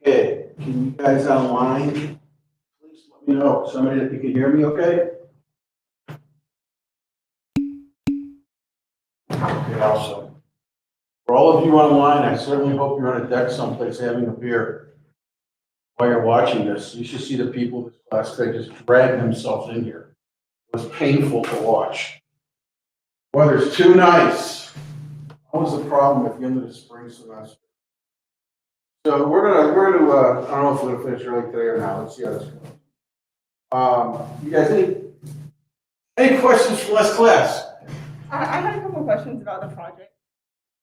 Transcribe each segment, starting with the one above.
Okay, can you guys online, please let me know, somebody that you can hear me okay? Okay, awesome. For all of you online, I certainly hope you're on a deck someplace having a beer while you're watching this. You should see the people in this class, they just drag themselves in here. It was painful to watch. Weather's too nice. What was the problem at the end of the spring semester? So we're gonna, I don't know if we're gonna finish early today or not. Let's see how this goes. You guys, any questions from last class? I had a couple of questions about the project.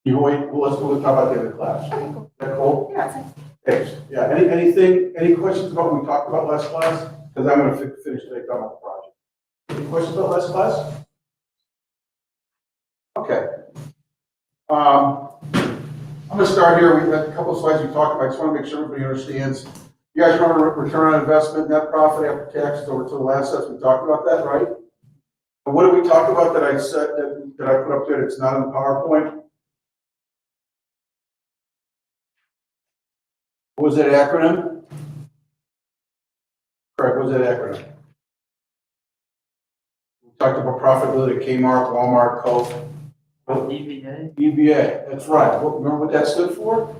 You wait, well, let's talk about the end of the class. Okay, cool. Is that cool? Yeah, Okay, yeah, any questions about what we talked about last class? Because I'm gonna finish today talking about the project. Any questions about last class? Okay. I'm gonna start here. We've got a couple of slides we talked about. I just want to make sure everybody understands. You guys remember return on investment, net profit after taxes over total assets? We talked about that, right? And what did we talk about that I said that I put up there that's not in the PowerPoint? What was that acronym? Correct, what was that acronym? We talked about profitability, Kmart, Walmart, Coke. EVA? EVA, that's right. Remember what that stood for?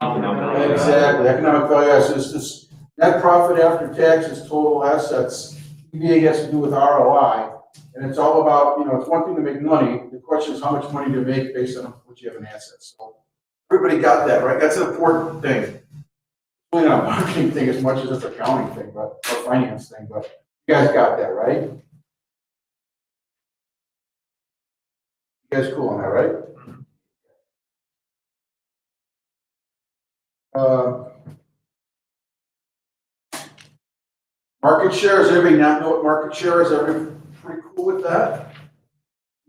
Economic Exactly, economic value. So it's this net profit after taxes, total assets. EVA has to do with ROI, and it's all about, it's one thing to make money. The question is how much money to make based on what you have in assets. So everybody got that, right? That's an important thing. It's really not a marketing thing as much as it's an accounting thing, or finance thing, but you guys got that, right? You guys cool on that, right? Market share, does everybody not know what market share is? Everybody pretty cool with that?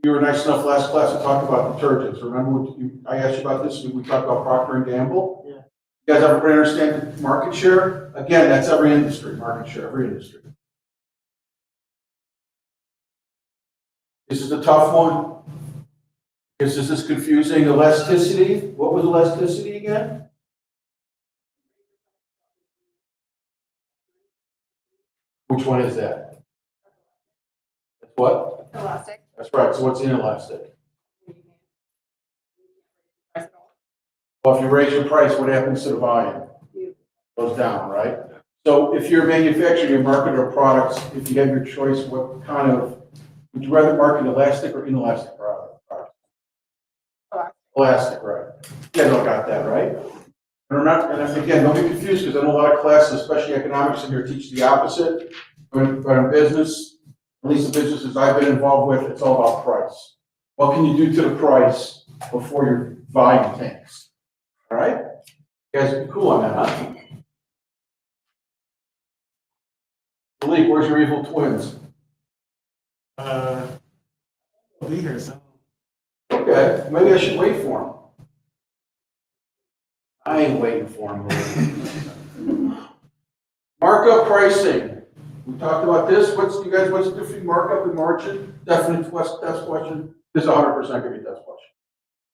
You were nice enough last class to talk about detergents. Remember I asked you about this? We talked about Procter and Gamble. Yeah. You guys everybody understand market share? Again, that's every industry, market share, every industry. This is a tough one. This is confusing. Elasticity. What was elasticity again? Which one is that? That's what? elastic. That's right. So what's inelastic? Well, if you raise your price, what happens to the volume? It goes down, right? So if you're manufacturing, you market our products, if you have your choice, what kind of, would you rather market elastic or inelastic product? Elastic, right? You guys all got that, right? And remember, and again, don't be confused, because I know a lot of classes, especially economics in here, teach the opposite. But in business, at least the businesses I've been involved with, it's all about price. What can you do to the price before your volume tanks? All right? You guys be cool on that, huh? Malik, where's your evil twins? Will be here soon. Okay, maybe I should wait for them. I ain't waiting for them. Markup pricing. We talked about this. What's the difference between markup and margin? Definite test question. This is 100% going to be a test question.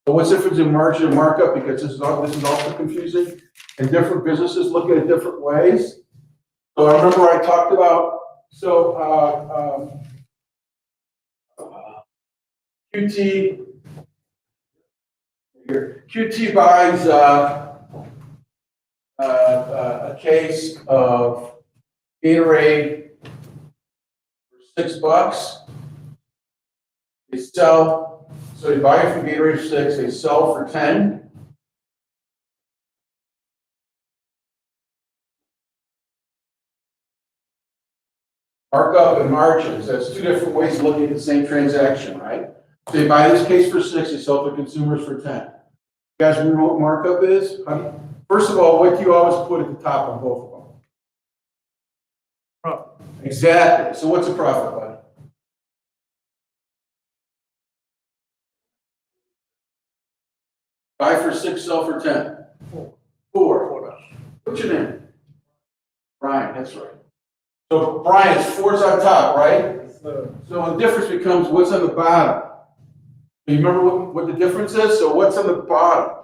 So what's the difference in margin and markup? Because this is also confusing, and different businesses look at it different ways. So I remember I talked about, QT buys a case of Gatorade for $6. They sell, so they buy it from Gatorade for 6, they sell for 10. Markup and margins, that's two different ways of looking at the same transaction, right? So they buy this case for 6, they sell it to consumers for 10. You guys remember what markup is? First of all, what do you always put at the top on both of them? Profit. Exactly. So what's a profit, bud? Buy for 6, sell for 10. 4. What's your name? Brian, that's right. So Brian, it's 4's on top, right? So the difference becomes what's on the bottom. You remember what the difference is? So what's on the bottom?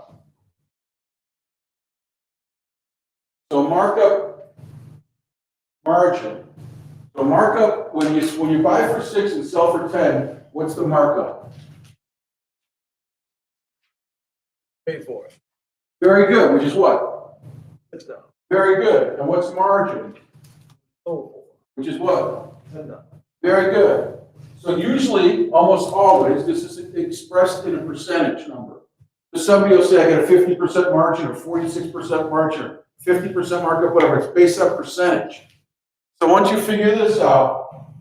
So markup margin. So markup, when you buy for 6 and sell for 10, what's the markup? Pay for it. Very good, which is what? It's down. Very good. And what's margin? Oh, Which is what? $10. Very good. So usually, almost always, this is expressed in a percentage number. So somebody will say, I got a 50% margin, or 46% margin, or 50% markup, whatever. It's based on percentage. So once you figure this out,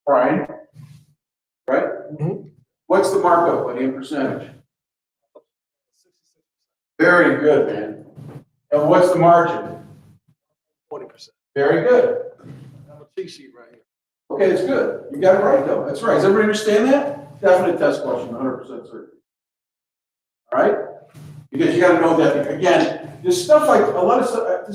Brian, right? Mhm. What's the markup, buddy, in percentage? Very good, man. And what's the margin? 20%. Very good. I have a cheat sheet right here. Okay, it's good. You got it right, though. That's right. Does everybody understand that? Definite test question, 100% certain. All right? Because you got to know that, again, there's stuff like, a lot of stuff,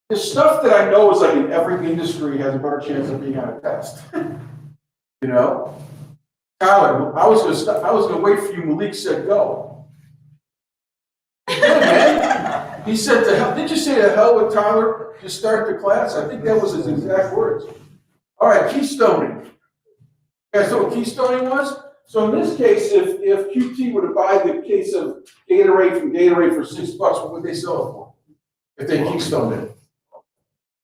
there's stuff that I know is like in every industry has a better chance of being on a test. You know? Tyler, I was gonna wait for you. Malik said go. He did, man. He said to hell. Did you say to hell with Tyler to start the class? I think that was his exact words. All right, keystoning. Yeah, so what keystoning was? So in this case, if QT were to buy the case of Gatorade from Gatorade for $6, what would they sell it for? If they keystoned it.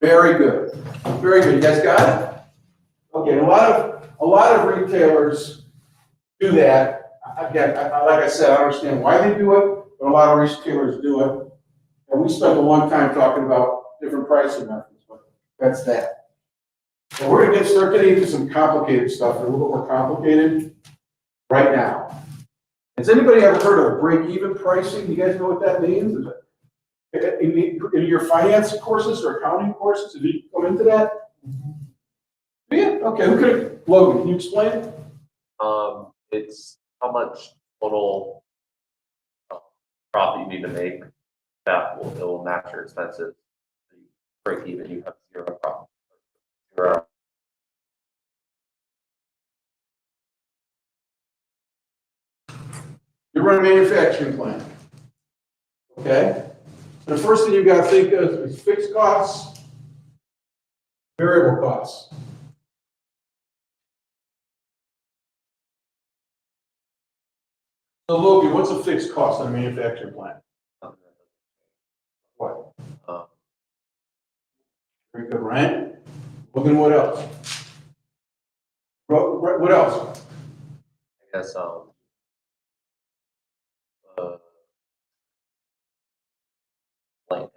Very good. Very good. You guys got it? Okay, a lot of retailers do that. Again, like I said, I understand why they do it, but a lot of retailers do it. And we spent a long time talking about different pricing methods, but that's that. So we're gonna start getting into some complicated stuff, a little bit more complicated right now. Has anybody ever heard of break-even pricing? You guys know what that means? Is it in your finance courses or accounting courses? Have you come into that? Yeah. Okay. Who could? Logan, can you explain it? It's how much total profit you need to make that it will match your expenses. You break even, you have zero profit. Zero. You run a manufacturing plant. Okay? The first thing you got to think of is fixed costs, variable costs. So Logan, what's a fixed cost on a manufacturing plant? What? Very good, rent. Logan, what else? What else? I guess blank.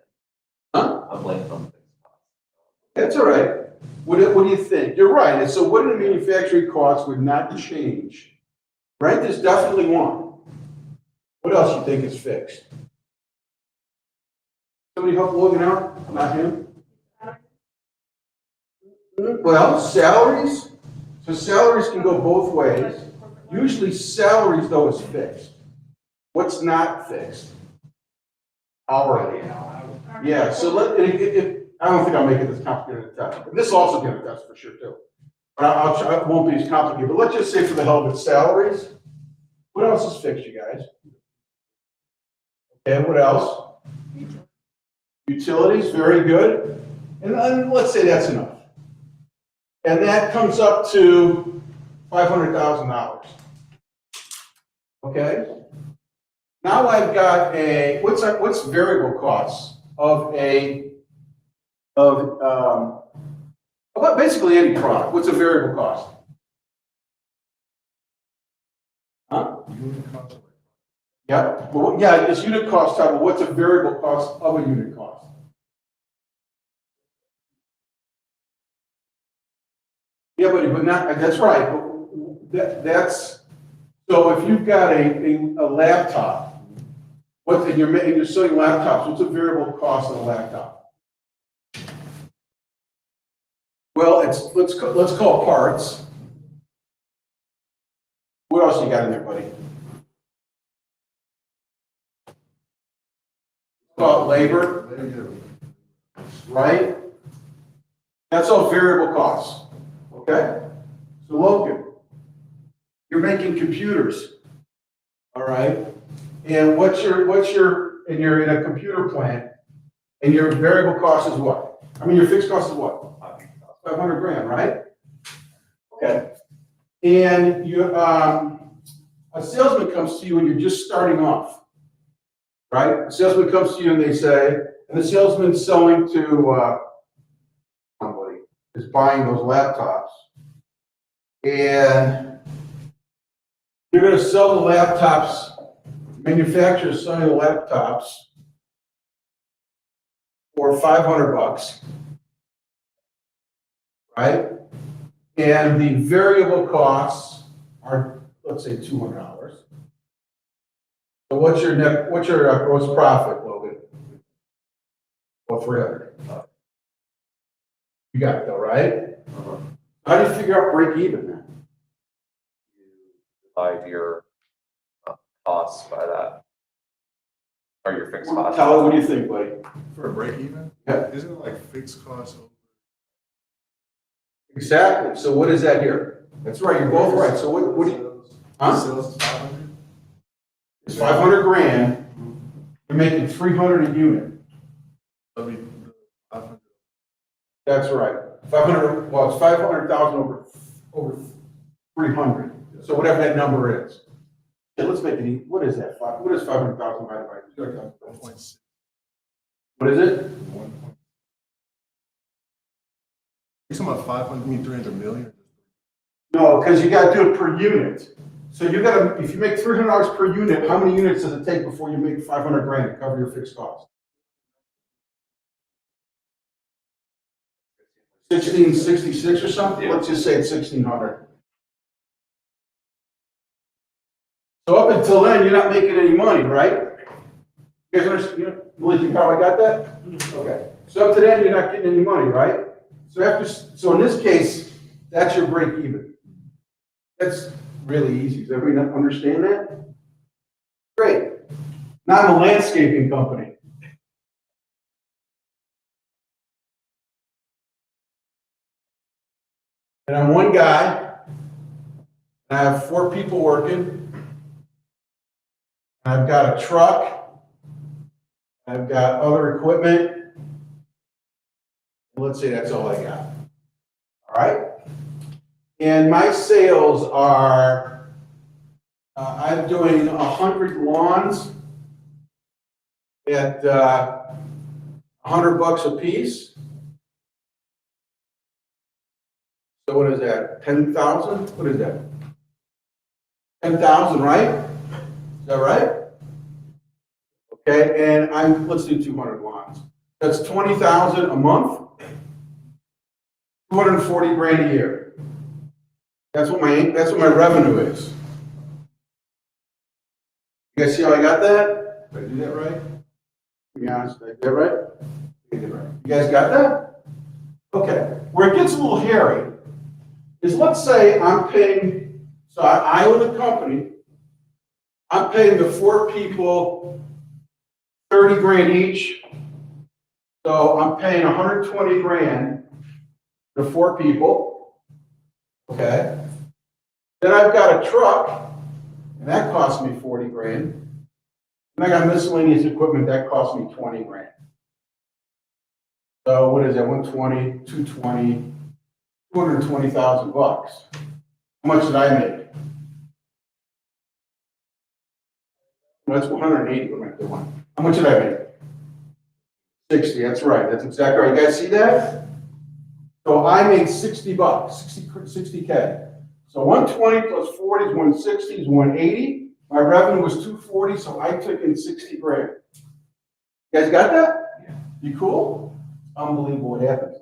Huh? I'm blank on fixed costs. That's all right. What do you think? You're right. And so what in the manufacturing costs would not change? Rent is definitely one. What else you think is fixed? Somebody help Logan out? Not him? Well, salaries. So salaries can go both ways. Usually salaries, though, is fixed. What's not fixed? Hourly. Yeah, so I don't think I'll make it this complicated a test. But this will also get a test for sure, too. But I'll try, it won't be as complicated. But let's just say for the hell of it, salaries. What else is fixed, you guys? Okay, what else? Utilities, very good. And let's say that's enough. And that comes up to $500,000. Okay? Now I've got what's variable costs of basically any product. What's a variable cost? Huh? Yeah, well, yeah, it's unit cost type, but what's a variable cost of a unit cost? Yeah, but not, that's right. That's, so if you've got a laptop, and you're selling laptops, what's a variable cost of a laptop? Well, let's call parts. What else you got in there, buddy? Call it labor, right? That's all variable costs. Okay? So Logan, you're making computers. All right? And what's your in a computer plant, and your variable cost is what? I mean, your fixed cost is what? 500 grand, right? Okay. And a salesman comes to you and you're just starting off, right? A salesman comes to you and they say, and the salesman's selling to somebody is buying those laptops, and you're going to sell the laptops. Manufacturers selling the laptops for $500, right? And the variable costs are, let's say, $200. So what's your gross profit, Logan? Well, 300. You got it though, right? How do you figure out break even then? You divide your costs by that. Or your fixed costs. Tyler, what do you think, buddy? For a break even? Yeah. Isn't it like fixed costs? Exactly. So what is that here? That's right. You're both right. So what do you? Huh? Sales is 500? It's 500 grand. You're making 300 a unit. That'd be 500. That's right. 500. Well, it's 500,000 over 300. So whatever that number is. Yeah, let's make it easy. What is that? What is 500,000 divided by 2? 1.6. What is it? 1. You're talking about 500, you mean 300 million? No, because you got to do it per unit. So you got to, if you make $300 per unit, how many units does it take before you make 500 grand to cover your fixed costs? 1666 or something? Let's just say it's 1600. So up until then, you're not making any money, right? You guys understand? You believe how I got that? Okay. So up to then, you're not getting any money, right? So in this case, that's your break even. That's really easy. Does everybody understand that? Great. Now I'm a landscaping company. And I'm one guy. And I have 4 people working. I've got a truck. I've got other equipment. Let's say that's all I got. All right? And my sales are, I'm doing 100 lawns at $100 a piece. So what is that? 10,000? What is that? 10,000, right? Is that right? Okay, and let's do 200 lawns. That's 20,000 a month. 240 grand a year. That's what my revenue is. You guys see how I got that? Did I do that right? To be honest, did I do that right? I did it right. You guys got that? Okay. Where it gets a little hairy is, let's say I'm paying, so I own a company, I'm paying the 4 people 30 grand each. So I'm paying 120 grand to 4 people. Okay. Then I've got a truck, and that costs me 40 grand. And I got miscellaneous equipment that costs me 20 grand. So what is that? 120, 220, 220,000 bucks. How much did I make? No, that's 180. What am I doing? How much did I make? 60. That's right. That's exactly right. You guys see that? So I made 60 bucks, 60K. So 120 plus 40 is 160 is 180. My revenue was 240, so I took in 60 grand. You guys got that? Yeah. You cool? Unbelievable what happens.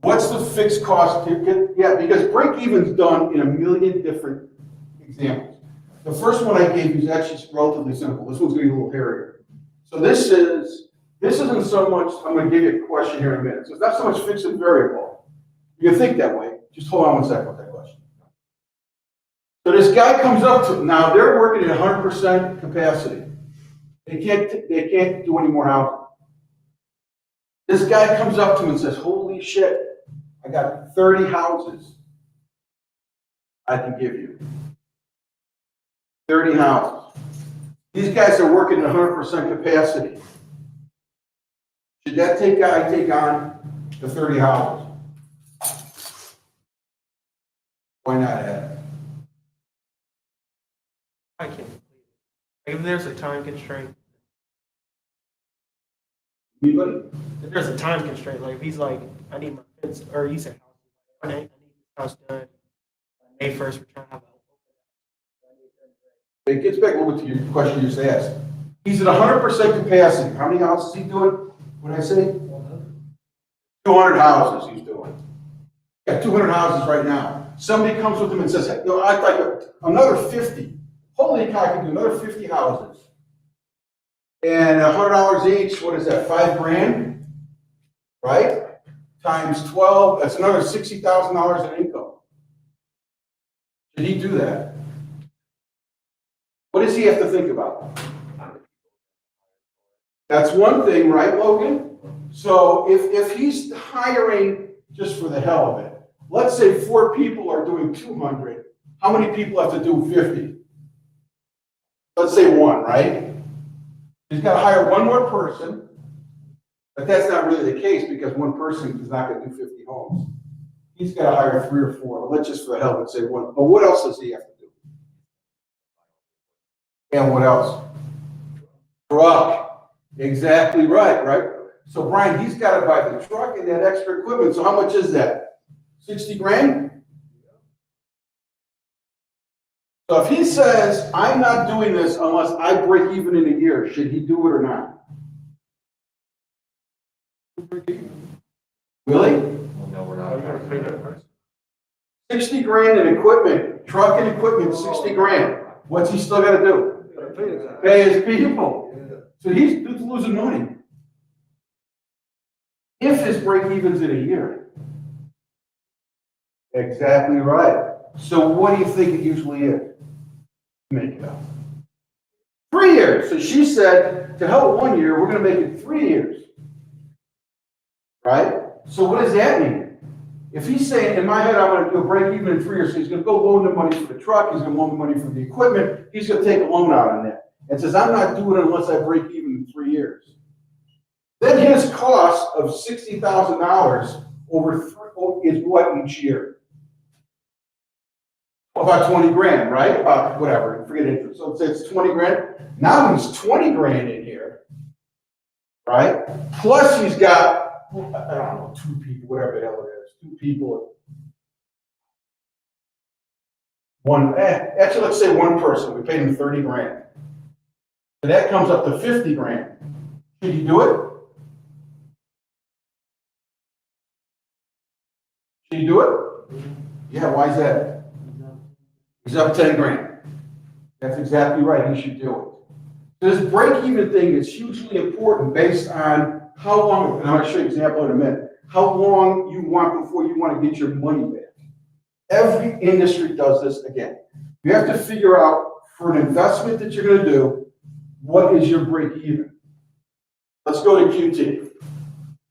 What's the fixed cost? Yeah, because break even's done in a million different examples. The first one I gave you is actually relatively simple. This one's going to be a little hairier. So this isn't so much, I'm going to give you a question here in a minute. So it's not so much fixed and variable. You can think that way. Just hold on one second with that question. So this guy comes up to, now they're working at 100% capacity. They can't do any more housing. This guy comes up to him and says, holy shit, I got 30 houses. I can give you. 30 houses. These guys are working at 100% capacity. Should that guy take on the 30 houses? Why not, Ed? I can't. If there's a time constraint, Anybody? if there's a time constraint, like if he's like, I need my fence, or he said, I need this house done May 1st, we're trying to have It gets back a little bit to your question you just asked. He's at 100% capacity. How many houses is he doing? What did I say? 200 houses he's doing. Got 200 houses right now. Somebody comes with him and says, hey, you know, I'd like another 50. Holy cow, I can do another 50 houses. And $100 each, what is that, $5,000? Right? Times 12, that's another $60,000 in income. Should he do that? What does he have to think about? That's one thing, right, Logan? So if he's hiring just for the hell of it, let's say 4 people are doing 200, how many people have to do 50? Let's say 1, right? He's got to hire 1 more person, but that's not really the case because 1 person is not going to do 50 homes. He's got to hire 3 or 4. Let's just for the hell of it say 1. But what else does he have to do? And what else? Truck. Exactly right, right? So Brian, he's got to buy the truck and that extra equipment. So how much is that? 60 grand? So if he says, I'm not doing this unless I break even in a year, should he do it or not? Really? Well, no, we're not. 60 grand in equipment, truck and equipment, 60 grand. What's he still got to do? Gotta pay the guy. Pay his people. Yeah. So he's losing money. If his break even's in a year. Exactly right. So what do you think it usually is? Make it up. 3 years. So she said, to hell with 1 year, we're going to make it 3 years. Right? So what does that mean? If he's saying, in my head, I'm going to do a break even in 3 years, so he's going to go loan the money for the truck, he's going to loan the money for the equipment, he's going to take a loan out on that. And says, I'm not doing it unless I break even in 3 years. Then his cost of $60,000 is what each year? About 20 grand, right? About whatever, forget interest. So it's 20 grand. Now he's 20 grand in here, right? Plus he's got, I don't know, 2 people, whatever the hell it is, 2 people. Actually, let's say 1 person. We paid him 30 grand. So that comes up to 50 grand. Should he do it? Should he do it? Yeah, why is that? He's up 10 grand. That's exactly right, he should do it. This break-even thing is hugely important based on how long, and I'm going to show you an example in a minute, how long you want before you want to get your money back. Every industry does this again. You have to figure out, for an investment that you're going to do, what is your break-even? Let's go to QT.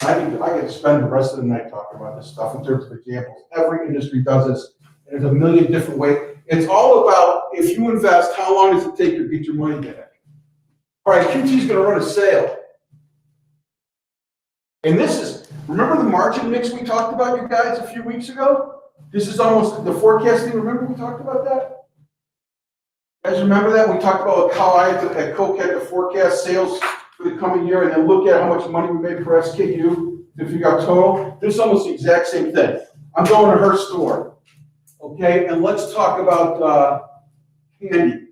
I could spend the rest of the night talking about this stuff in terms of examples. Every industry does this. There's a million different ways. It's all about, if you invest, how long does it take to get your money back? All right, QT is going to run a sale. And this is, remember the margin mix we talked about, you guys, a few weeks ago? This is almost the forecasting. Remember we talked about that? You guys remember that? We talked about how I at Coke had to forecast sales for the coming year and then look at how much money we made per SKU to figure out total. This is almost the exact same thing. I'm going to her store. Okay, and let's talk about candy.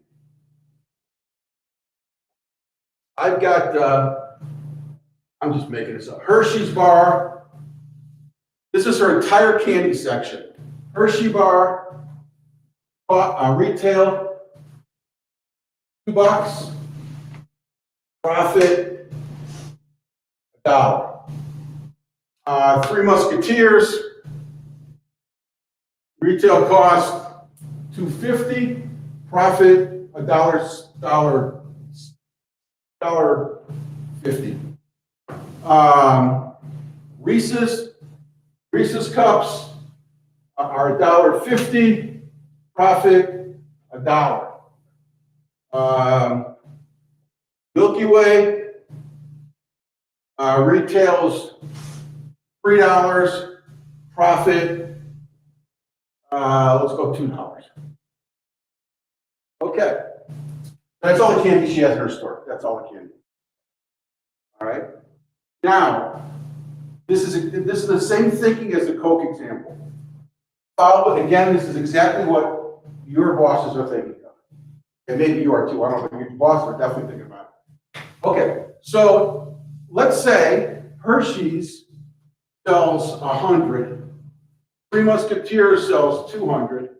I've got, I'm just making this up, Hershey's bar. This is her entire candy section. Hershey bar, retail, $2, profit, $1. 3 Musketeers, retail cost $2.50, profit $1.50. Reese's cups are $1.50, profit, $1. Milky Way, retails $3, profit, let's go $2. Okay. That's all the candy she has in her store. That's all the candy. All right. Now, this is the same thinking as the Coke example. Follow it again. This is exactly what your bosses are thinking of, and maybe you are too. I don't know. Your bosses are definitely thinking about it. Okay. So let's say Hershey's sells 100, Three Musketeers sells 200,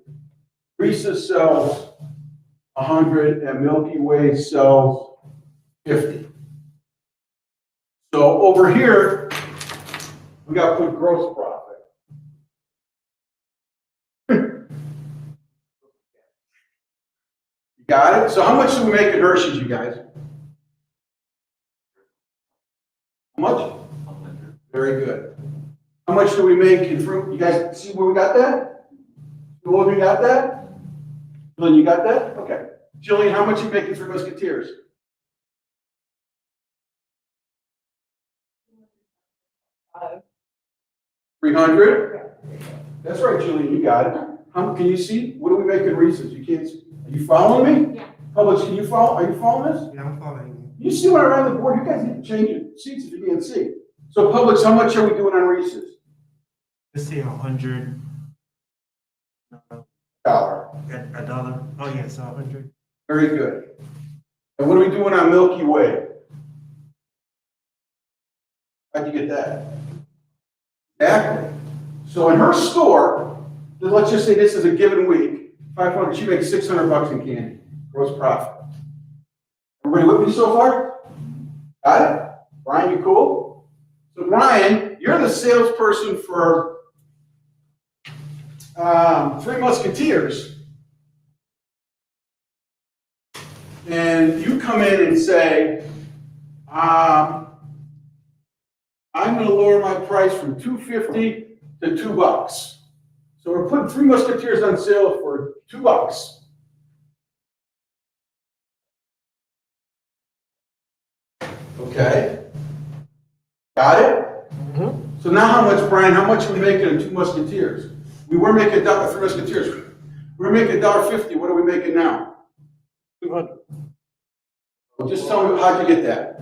Reese's sells 100, and Milky Way sells 50. So over here, we got to put gross profit. You got it? So how much do we make at Hershey's, you guys? How much? Very good. How much do we make in fruit? You guys see where we got that? Where we got that? Jillian, you got that? Okay. Jillian, how much you make in Three Musketeers? Uh, 300? That's right, Julian, you got it. How, can you see? What do we make in Reese's? You can't see. Are you following me? Yeah. Publix, can you follow? Are you following this? Yeah, I'm following You see when I ran the board, you guys need to change your seats if you can't see. So Publix, how much are we doing on Reese's? Let's say 100. $1. $1. Oh, yeah, so 100. Very good. And what are we doing on Milky Way? How'd you get that? Exactly. So in her store, let's just say this is a given week, 500, she makes $600 in candy, gross profit. Everybody with me so far? Got it? Brian, you cool? So Brian, you're the salesperson for Three Musketeers. And you come in and say, I'm going to lower my price from $2.50 to $2. So we're putting Three Musketeers on sale for $2. Okay. Got it? So now how much, Brian, how much are we making in Two Musketeers? We were making $1, Three Musketeers. We're making $1.50. What are we making now? 200. Well, just tell me, how'd you get that?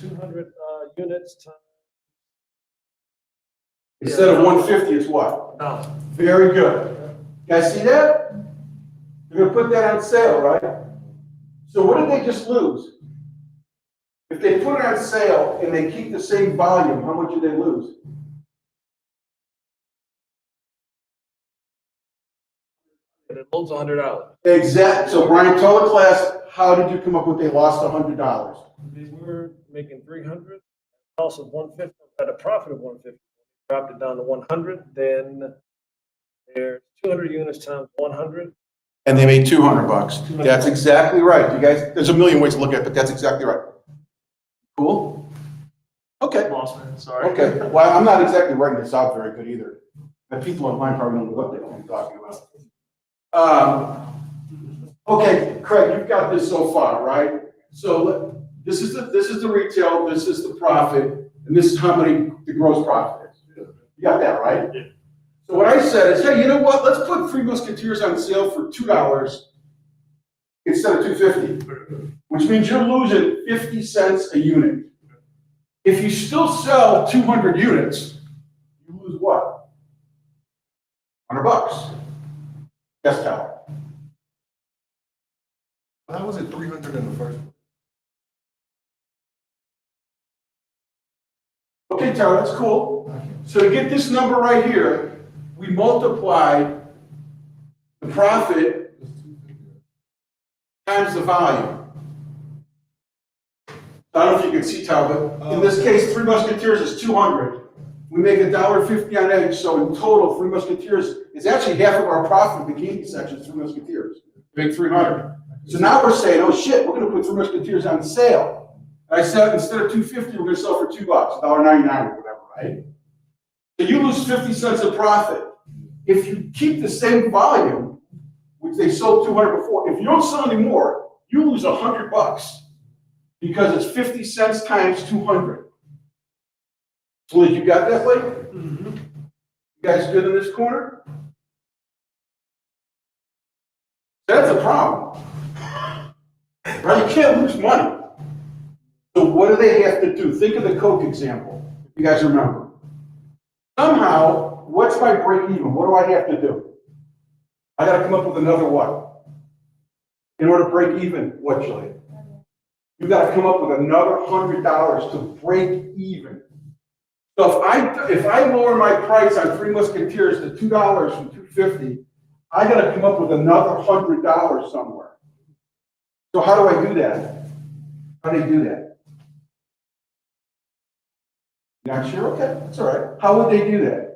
200 units times. Instead of 150, it's what? No. Very good. You guys see that? They're gonna put that on sale, right? So what did they just lose? If they put it on sale and they keep the same volume, how much did they lose? And it loads $100. Exactly. So Brian, tell the class, how did you come up with they lost $100? We were making 300, loss of 150, at a profit of 150. Dropped it down to 100, then there's 200 units times 100. And they made $200. That's exactly right. You guys, there's a million ways to look at it, but that's exactly right. Cool? Okay. Lost man, sorry. Okay. Well, I'm not exactly writing this out very good either. The people online probably don't know what they're talking about. Okay, Craig, you've got this so far, right? So this is the retail, this is the profit, and this is how many the gross profit is. You got that, right? Yeah. So what I said is, hey, you know what? Let's put Three Musketeers on sale for $2 instead of $2.50, which means you're losing 50 cents a unit. If you still sell 200 units, you lose what? $100. Yes, Tyler. How was it 300 in the first one? Okay, Tyler, that's cool. So to get this number right here, we multiply the profit times the volume. I don't know if you can see, Tyler, but in this case, Three Musketeers is 200. We make $1.50 on each, so in total, Three Musketeers is actually half of our profit in the candy section, Three Musketeers. We make 300. So now we're saying, oh shit, we're gonna put Three Musketeers on sale. And I said, instead of $2.50, we're gonna sell for $2, $1.99 or whatever, right? So you lose 50 cents of profit. If you keep the same volume, which they sold 200 before. If you don't sell anymore, you lose $100 because it's 50 cents times 200. So you got that, Blake? Mm-hmm. You guys good in this corner? That's a problem. Right? You can't lose money. So what do they have to do? Think of the Coke example, if you guys remember. Somehow, what's my break even? What do I have to do? I gotta come up with another what? In order to break even, what, Julie? You gotta come up with another $100 to break even. So if I lower my price on Three Musketeers to $2 from $2.50, I gotta come up with another $100 somewhere. So how do I do that? How do you do that? Not sure? Okay, that's all right. How would they do that?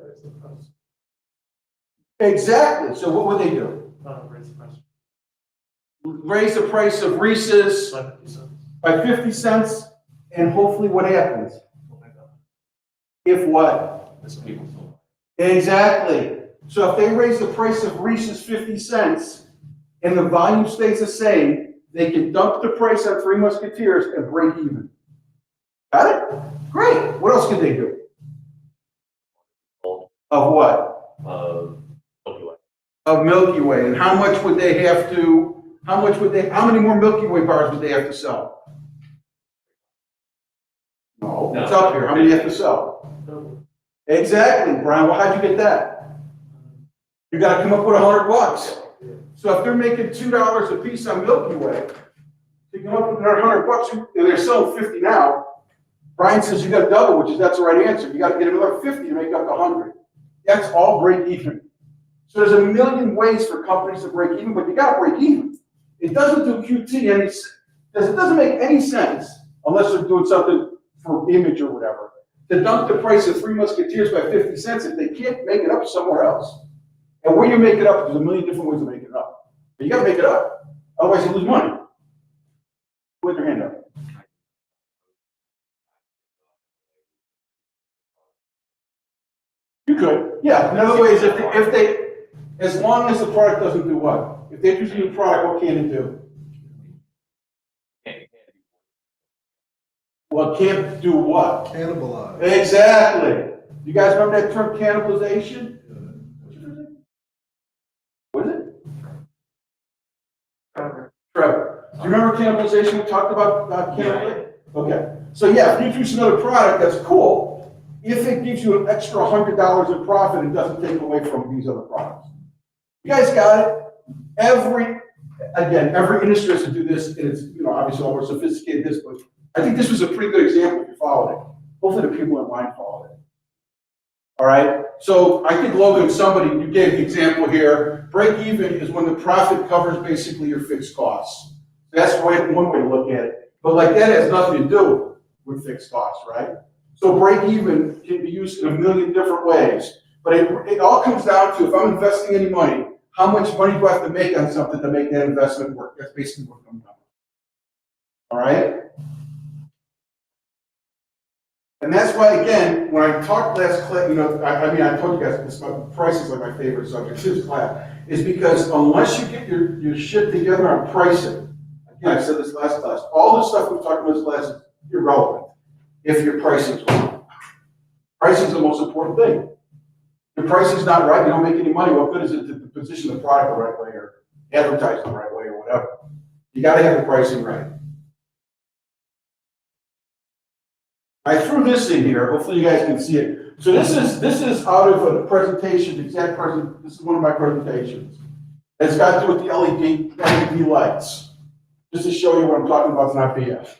Exactly. So what would they do? Raise the price of Reese's by 50 cents, and hopefully what happens? If what? Exactly. So if they raise the price of Reese's 50 cents and the volume stays the same, they can dump the price on Three Musketeers and break even. Got it? Great. What else can they do? Of what? Milky Way. Of Milky Way. And how much would they have to, how many more Milky Way bars would they have to sell? No, it's up here. How many do you have to sell? Exactly, Brian. Well, how'd you get that? You got to come up with $100. So if they're making $2 a piece on Milky Way, to come up with another $100, and they're selling 50 now, Brian says you got to double, that's the right answer. You got to get another 50 to make up the 100. That's all break even. So there's a million ways for companies to break even, but you got to break even. It doesn't do QT it doesn't make any sense unless they're doing something for image or whatever, to dump the price of Three Musketeers by 50 cents if they can't make it up somewhere else. And where you make it up, there's a million different ways to make it up. But you got to make it up. Otherwise, you lose money. Put your hand up. You could. Yeah. In other ways, if they, as long as the product doesn't do what? If they introduce a new product, what can it do? Well, it can't do what? Cannibalize. Exactly. You guys remember that term cannibalization? What is it? Trevor. Do you remember cannibalization? We talked about cannibalization? Okay. So yeah, if you introduce another product, that's cool. If it gives you an extra $100 in profit, it doesn't take away from these other products. You guys got it? Every industry has to do this, and it's, obviously all more sophisticated this, but I think this was a pretty good example if you followed it. Hopefully the people in line followed it. All right? So I think Logan, you gave the example here. Break even is when the profit covers basically your fixed costs. That's one way to look at it. But like that has nothing to do with fixed costs, right? So break even can be used in a million different ways. But it all comes down to, if I'm investing any money, how much money do I have to make on something to make that investment work? That's basically what it comes down to. All right? And that's why, again, when I talked last class, I told you guys price is like my favorite subject this class, is because unless you get your shit together on pricing, again, I said this last class, all the stuff we've talked about this class is irrelevant if your pricing is wrong. Pricing is the most important thing. If your pricing's not right, you don't make any money, what good is it to position the product the right way or advertise the right way or whatever? You got to have the pricing right. I threw this in here. Hopefully you guys can see it. So this is out of a presentation, this is one of my presentations. It's got to do with the LED lights. Just to show you what I'm talking about, it's not BS.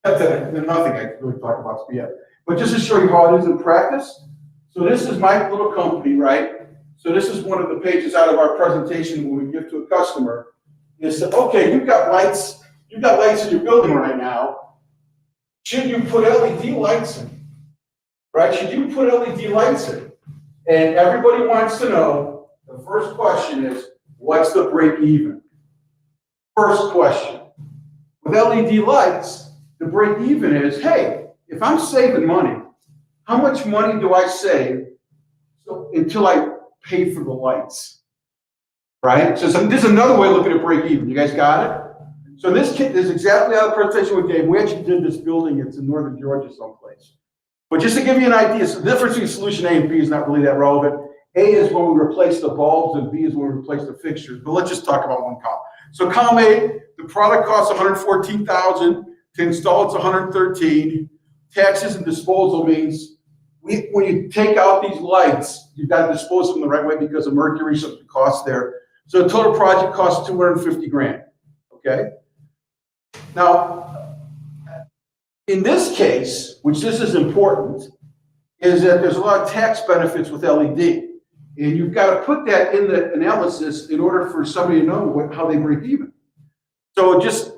There's nothing I can really talk about is BS. But just to show you how it is in practice. So this is my little company, right? So this is one of the pages out of our presentation when we give to a customer. Is okay, you've got lights in your building right now. Should you put LED lights in? Right? Should you put LED lights in? And everybody wants to know, the first question is, what's the break even? First question. With LED lights, the break even is, hey, if I'm saving money, how much money do I save until I pay for the lights? right? So this is another way of looking at break even. You guys got it? So this is exactly how the presentation we gave. We actually did this building. It's in northern Georgia someplace. But just to give you an idea, so the difference between solution A and B is not really that relevant. A is when we replace the bulbs, and B is when we replace the fixtures. But let's just talk about one column. So column A, the product costs $114,000. To install, it's $113,000. Taxes and disposal means when you take out these lights, you've got to dispose of them the right way because of mercury, so the cost there. So the total project costs $250,000. Okay. Now, in this case, which this is important, is that there's a lot of tax benefits with LED. And you've got to put that in the analysis in order for somebody to know how they break even. So just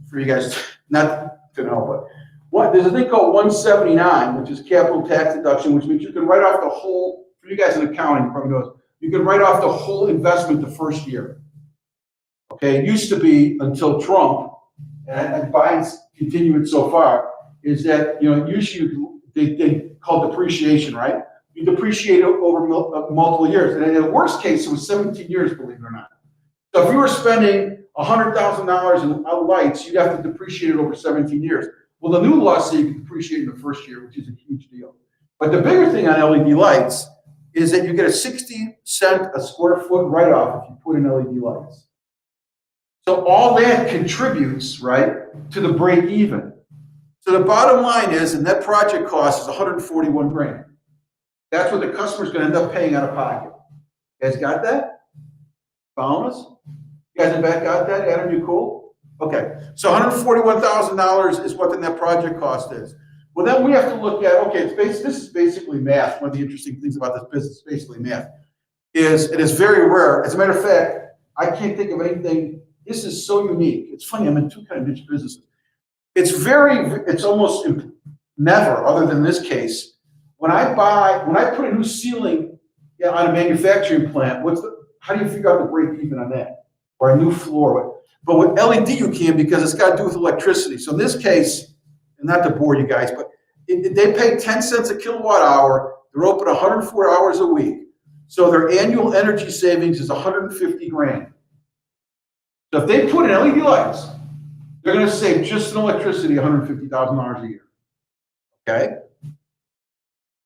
for you guys not to know, but there's a thing called 179, which is capital tax deduction, which means you can write off the whole, for you guys in accounting, you probably know, you can write off the whole investment the first year. Okay, it used to be until Trump, and Biden's continued so far, is that, usually they call depreciation, right? You depreciate it over multiple years. And in the worst case, it was 17 years, believe it or not. So if you were spending $100,000 in lights, you'd have to depreciate it over 17 years. Well, the new law says you can depreciate in the first year, which is a huge deal. But the bigger thing on LED lights is that you get a 60-cent a square foot write-off if you put in LED lights. So all that contributes, right, to the break even. So the bottom line is, the net project cost is $141,000. That's what the customer's going to end up paying out of pocket. You guys got that? Following us? You guys in back got that? Adam, you cool? Okay. So $141,000 is what the net project cost is. Well, then we have to look at, okay, this is basically math. One of the interesting things about this business is basically math. It is very rare. As a matter of fact, I can't think of anything. This is so unique. It's funny, I'm in two kind of niche businesses. It's almost never, other than this case, when I put a new ceiling on a manufacturing plant, how do you figure out the break even on that? Or a new floor? But with LED you can, because it's got to do with electricity. So in this case, and not to bore you guys, but they pay 10 cents a kilowatt hour. They're open 104 hours a week. So their annual energy savings is $150,000. So if they put in LED lights, they're going to save just in electricity $150,000 a year. Okay?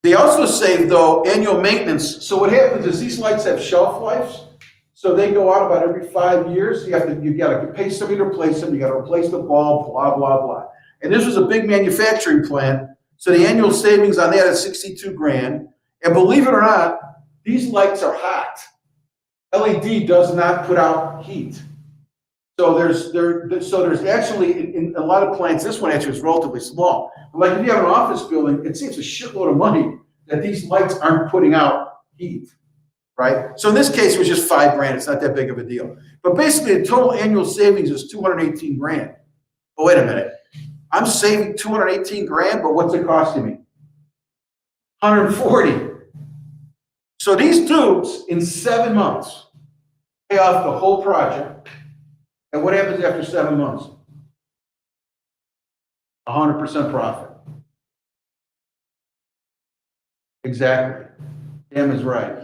They also save, though, annual maintenance. So what happens is these lights have shelf lives. So they go out about every 5 years. You got to pay somebody to replace them. You got to replace the bulb, blah, blah, blah. And this was a big manufacturing plant. So the annual savings on that is $62,000. And believe it or not, these lights are hot. LED does not put out heat. So there's actually, in a lot of plants, this one actually is relatively small. But like if you have an office building, it saves a shitload of money that these lights aren't putting out heat, right? So in this case, it was just $5,000. It's not that big of a deal. But basically, the total annual savings is $218,000. Oh, wait a minute. I'm saving $218,000, but what's it costing me? $140,000. So these dudes, in 7 months, pay off the whole project. And what happens after 7 months? 100% profit. Exactly. Damn is right.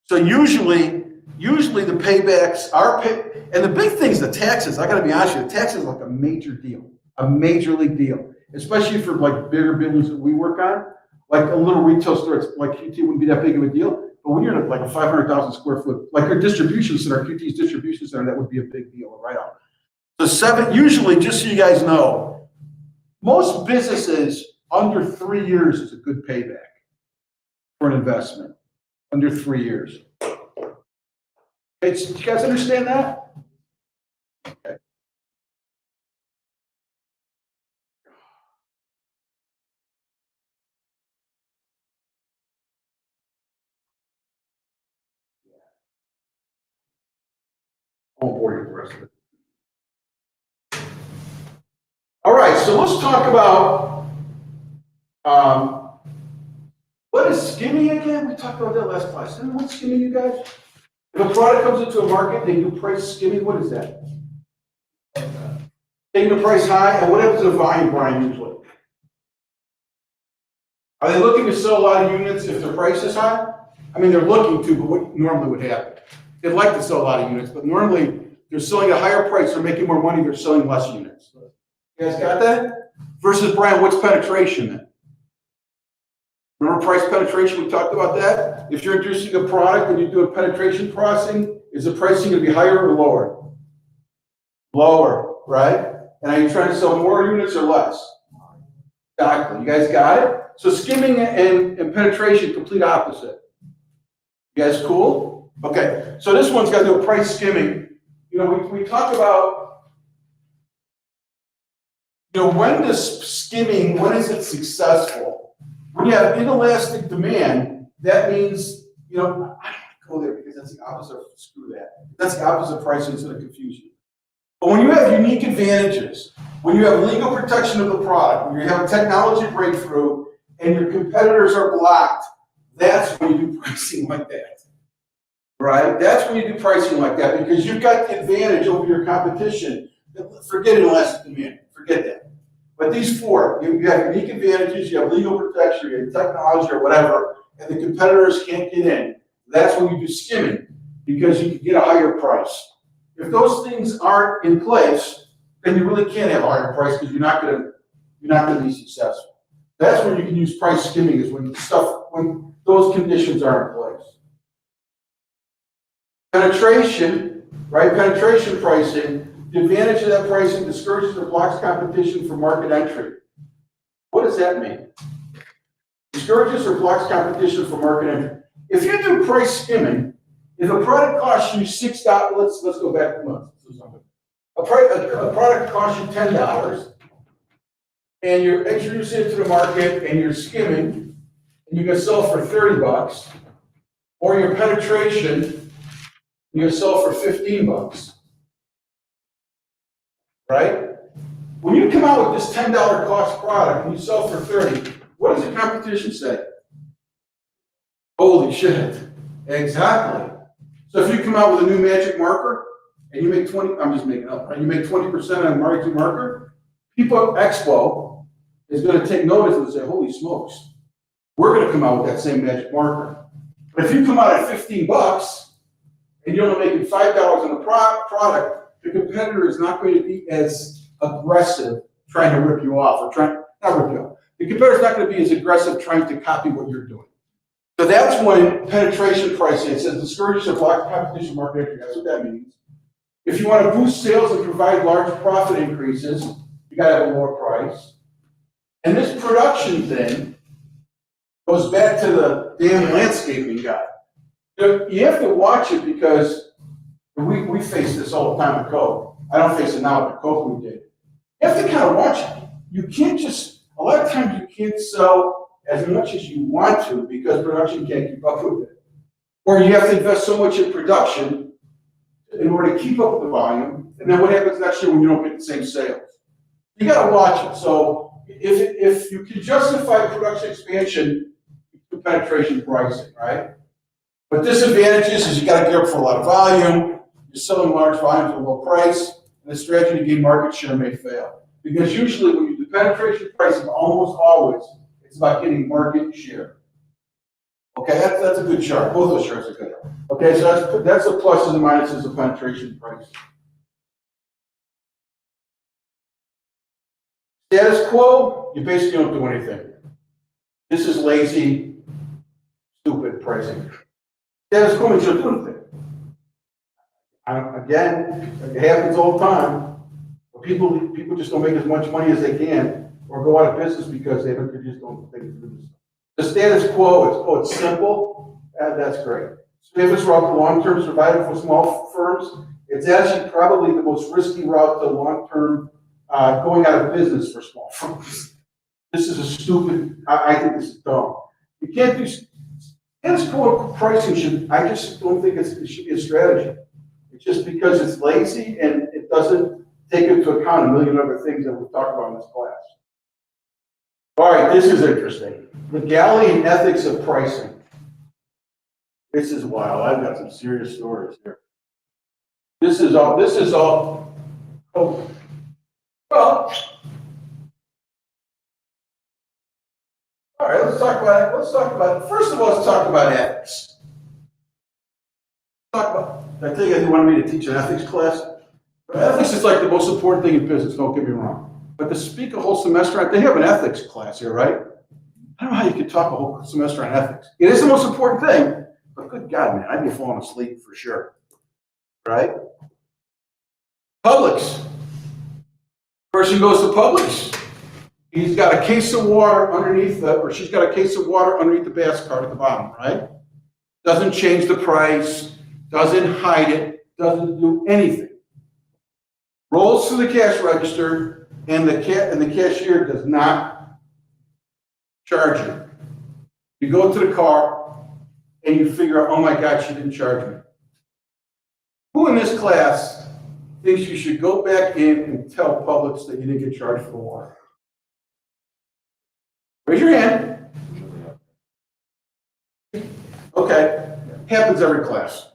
So usually the paybacks are and the big thing is the taxes. I got to be honest with you, the taxes are like a major deal, a major league deal, especially for like bigger buildings that we work on. Like a little retail store, it's like QT wouldn't be that big of a deal. But when you're in like a 500,000 square foot, like our distribution center, QT's distribution center, that would be a big deal, right on. So usually, just so you guys know, most businesses under 3 years is a good payback for an investment. Under 3 years. Do you guys understand that? Okay. I won't bore you with the rest of it. All right, so let's talk about what is skimming again? We talked about that last class. What's skimming, you guys? If a product comes into a market, they do price skimming. What is that? Taking the price high, and what happens to the volume, Brian, usually? Are they looking to sell a lot of units if their price is high? I mean, they're looking to, but what normally would happen? They'd like to sell a lot of units, but normally they're selling at a higher price, they're making more money, they're selling less units. You guys got that? Versus, Brian, what's penetration then? Remember price penetration, we talked about that? If you're introducing a product and you're doing penetration pricing, is the pricing gonna be higher or lower? Lower, right? And are you trying to sell more units or less? Exactly, you guys got it? So skimming and penetration, complete opposite. You guys cool? Okay, so this one's got to do with price skimming. You know, we talk about, you know, when does skimming, when is it successful? When you have inelastic demand, that means, you know, I don't go there because that's the opposite of screw that. That's the opposite of pricing, it's going to confuse you. But when you have unique advantages, when you have legal protection of the product, when you have a technology breakthrough, and your competitors are blocked, that's when you do pricing like that. Right? That's when you do pricing like that because you've got the advantage over your competition. Forget inelastic demand. Forget that. But these four, you have unique advantages, you have legal protection, you have technology or whatever, and the competitors can't get in. That's when you do skimming because you can get a higher price. If those things aren't in place, then you really can't have a higher price because you're not going to be successful. That's when you can use price skimming is when those conditions are in place. Penetration, right? Penetration pricing, the advantage of that pricing discourages or blocks competition for market entry. What does that mean? Discourages or blocks competition for market entry. If you do price skimming, if a product costs you $6, let's go back a month. A product costs you $10, and you're introducing it to the market, and you're skimming, and you can sell for $30, or your penetration, you can sell for $15, right? When you come out with this $10 cost product and you sell for $30, what does the competition say? Holy shit! Exactly. So if you come out with a new magic marker and you make 20, I'm just making up, right? You make 20% on magic marker, people at Expo is going to take notice and say, holy smokes, we're going to come out with that same magic marker. But if you come out at $15 and you're only making $5 on the product, the competitor is not going to be as aggressive trying to rip you off or not rip you off. The competitor is not going to be as aggressive trying to copy what you're doing. So that's when penetration pricing, it says discourages or blocks competition market entry. That's what that means. If you want to boost sales and provide large profit increases, you got to have a lower price. And this production thing goes back to the damn landscaping guy. You have to watch it because we face this all the time at Coke. I don't face it now, but Coke we did. You have to kind of watch it. You can't just, a lot of times you can't sell as much as you want to because production can't keep up with it. Or you have to invest so much in production in order to keep up with the volume. And then what happens next year when you don't get the same sales? You got to watch it. So if you can justify production expansion, to penetration pricing, right? But disadvantages is you got to gear up for a lot of volume. You're selling large volumes at a low price, and the strategy to gain market share may fail. Because usually when you do penetration pricing, almost always, it's about getting market share. Okay, that's a good chart. Both those charts are good. Okay, so that's the pluses and minuses of penetration pricing. Status quo, you basically don't do anything. This is lazy, stupid pricing. Status quo means you don't do anything. Again, it happens all the time. People just don't make as much money as they can, or go out of business because they just don't think it's business. The status quo, it's simple, and that's great. Safest route to long-term survival for small firms. It's actually probably the most risky route to long-term going out of business for small firms. This is a stupid. I think this is dumb. You can't do status quo pricing. I just don't think it should be a strategy. It's just because it's lazy and it doesn't take into account a million other things that we've talked about in this class. All right, this is interesting. Legality and ethics of pricing. This is wild. I've got some serious stories here. This is all. Oh, well. All right, let's talk about it. First of all, let's talk about ethics. Talk about I think they wanted me to teach an ethics class. Ethics is like the most important thing in business, don't get me wrong. But to speak a whole semester, they have an ethics class here, right? I don't know how you could talk a whole semester on ethics. It is the most important thing, but good God, man, I'd be falling asleep for sure, right? Publix. Person goes to Publix. He's got a case of water underneath or she's got a case of water underneath the basket cart at the bottom, right? Doesn't change the price, doesn't hide it, doesn't do anything. Rolls to the cash register, and the cashier does not charge you. You go to the car, and you figure out, oh my God, she didn't charge me. Who in this class thinks you should go back in and tell Publix that you didn't get charged for the water? Raise your hand. Okay, happens every class.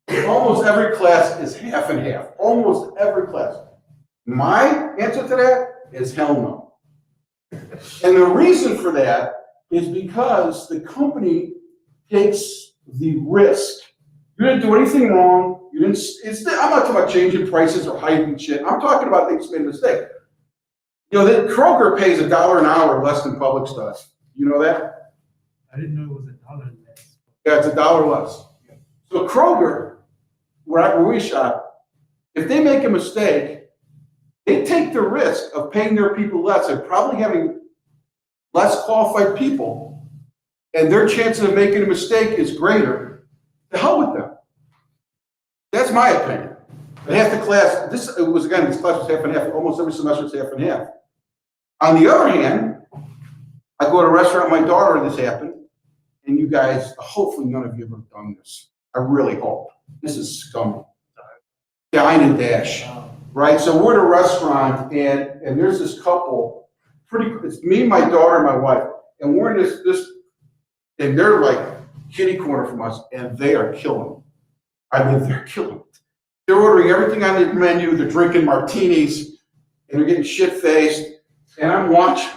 Almost every class is half and half. Almost every class. My answer to that is hell no. And the reason for that is because the company takes the risk. You didn't do anything wrong. I'm not talking about changing prices or hiding shit. I'm talking about things made a mistake. You know, that Kroger pays $1 an hour less than Publix does. You know that? I didn't know it was $1 less. Yeah, it's $1 less. So Kroger, where we shop, if they make a mistake, they take the risk of paying their people less and probably having less qualified people, and their chances of making a mistake is greater. To hell with them. That's my opinion. And half the class, this class was half and half. Almost every semester it's half and half. On the other hand, I go to a restaurant with my daughter, and this happened, and you guys, hopefully none of you have ever done this. I really hope. This is scummy. Dine and dash, right? So we're at a restaurant, and there's this couple, it's me, my daughter, and my wife, and we're in this, and they're like kitty corner from us, and they are killing it. I mean, they're killing it. They're ordering everything on the menu, they're drinking martinis, and they're getting shit-faced, and I'm watching.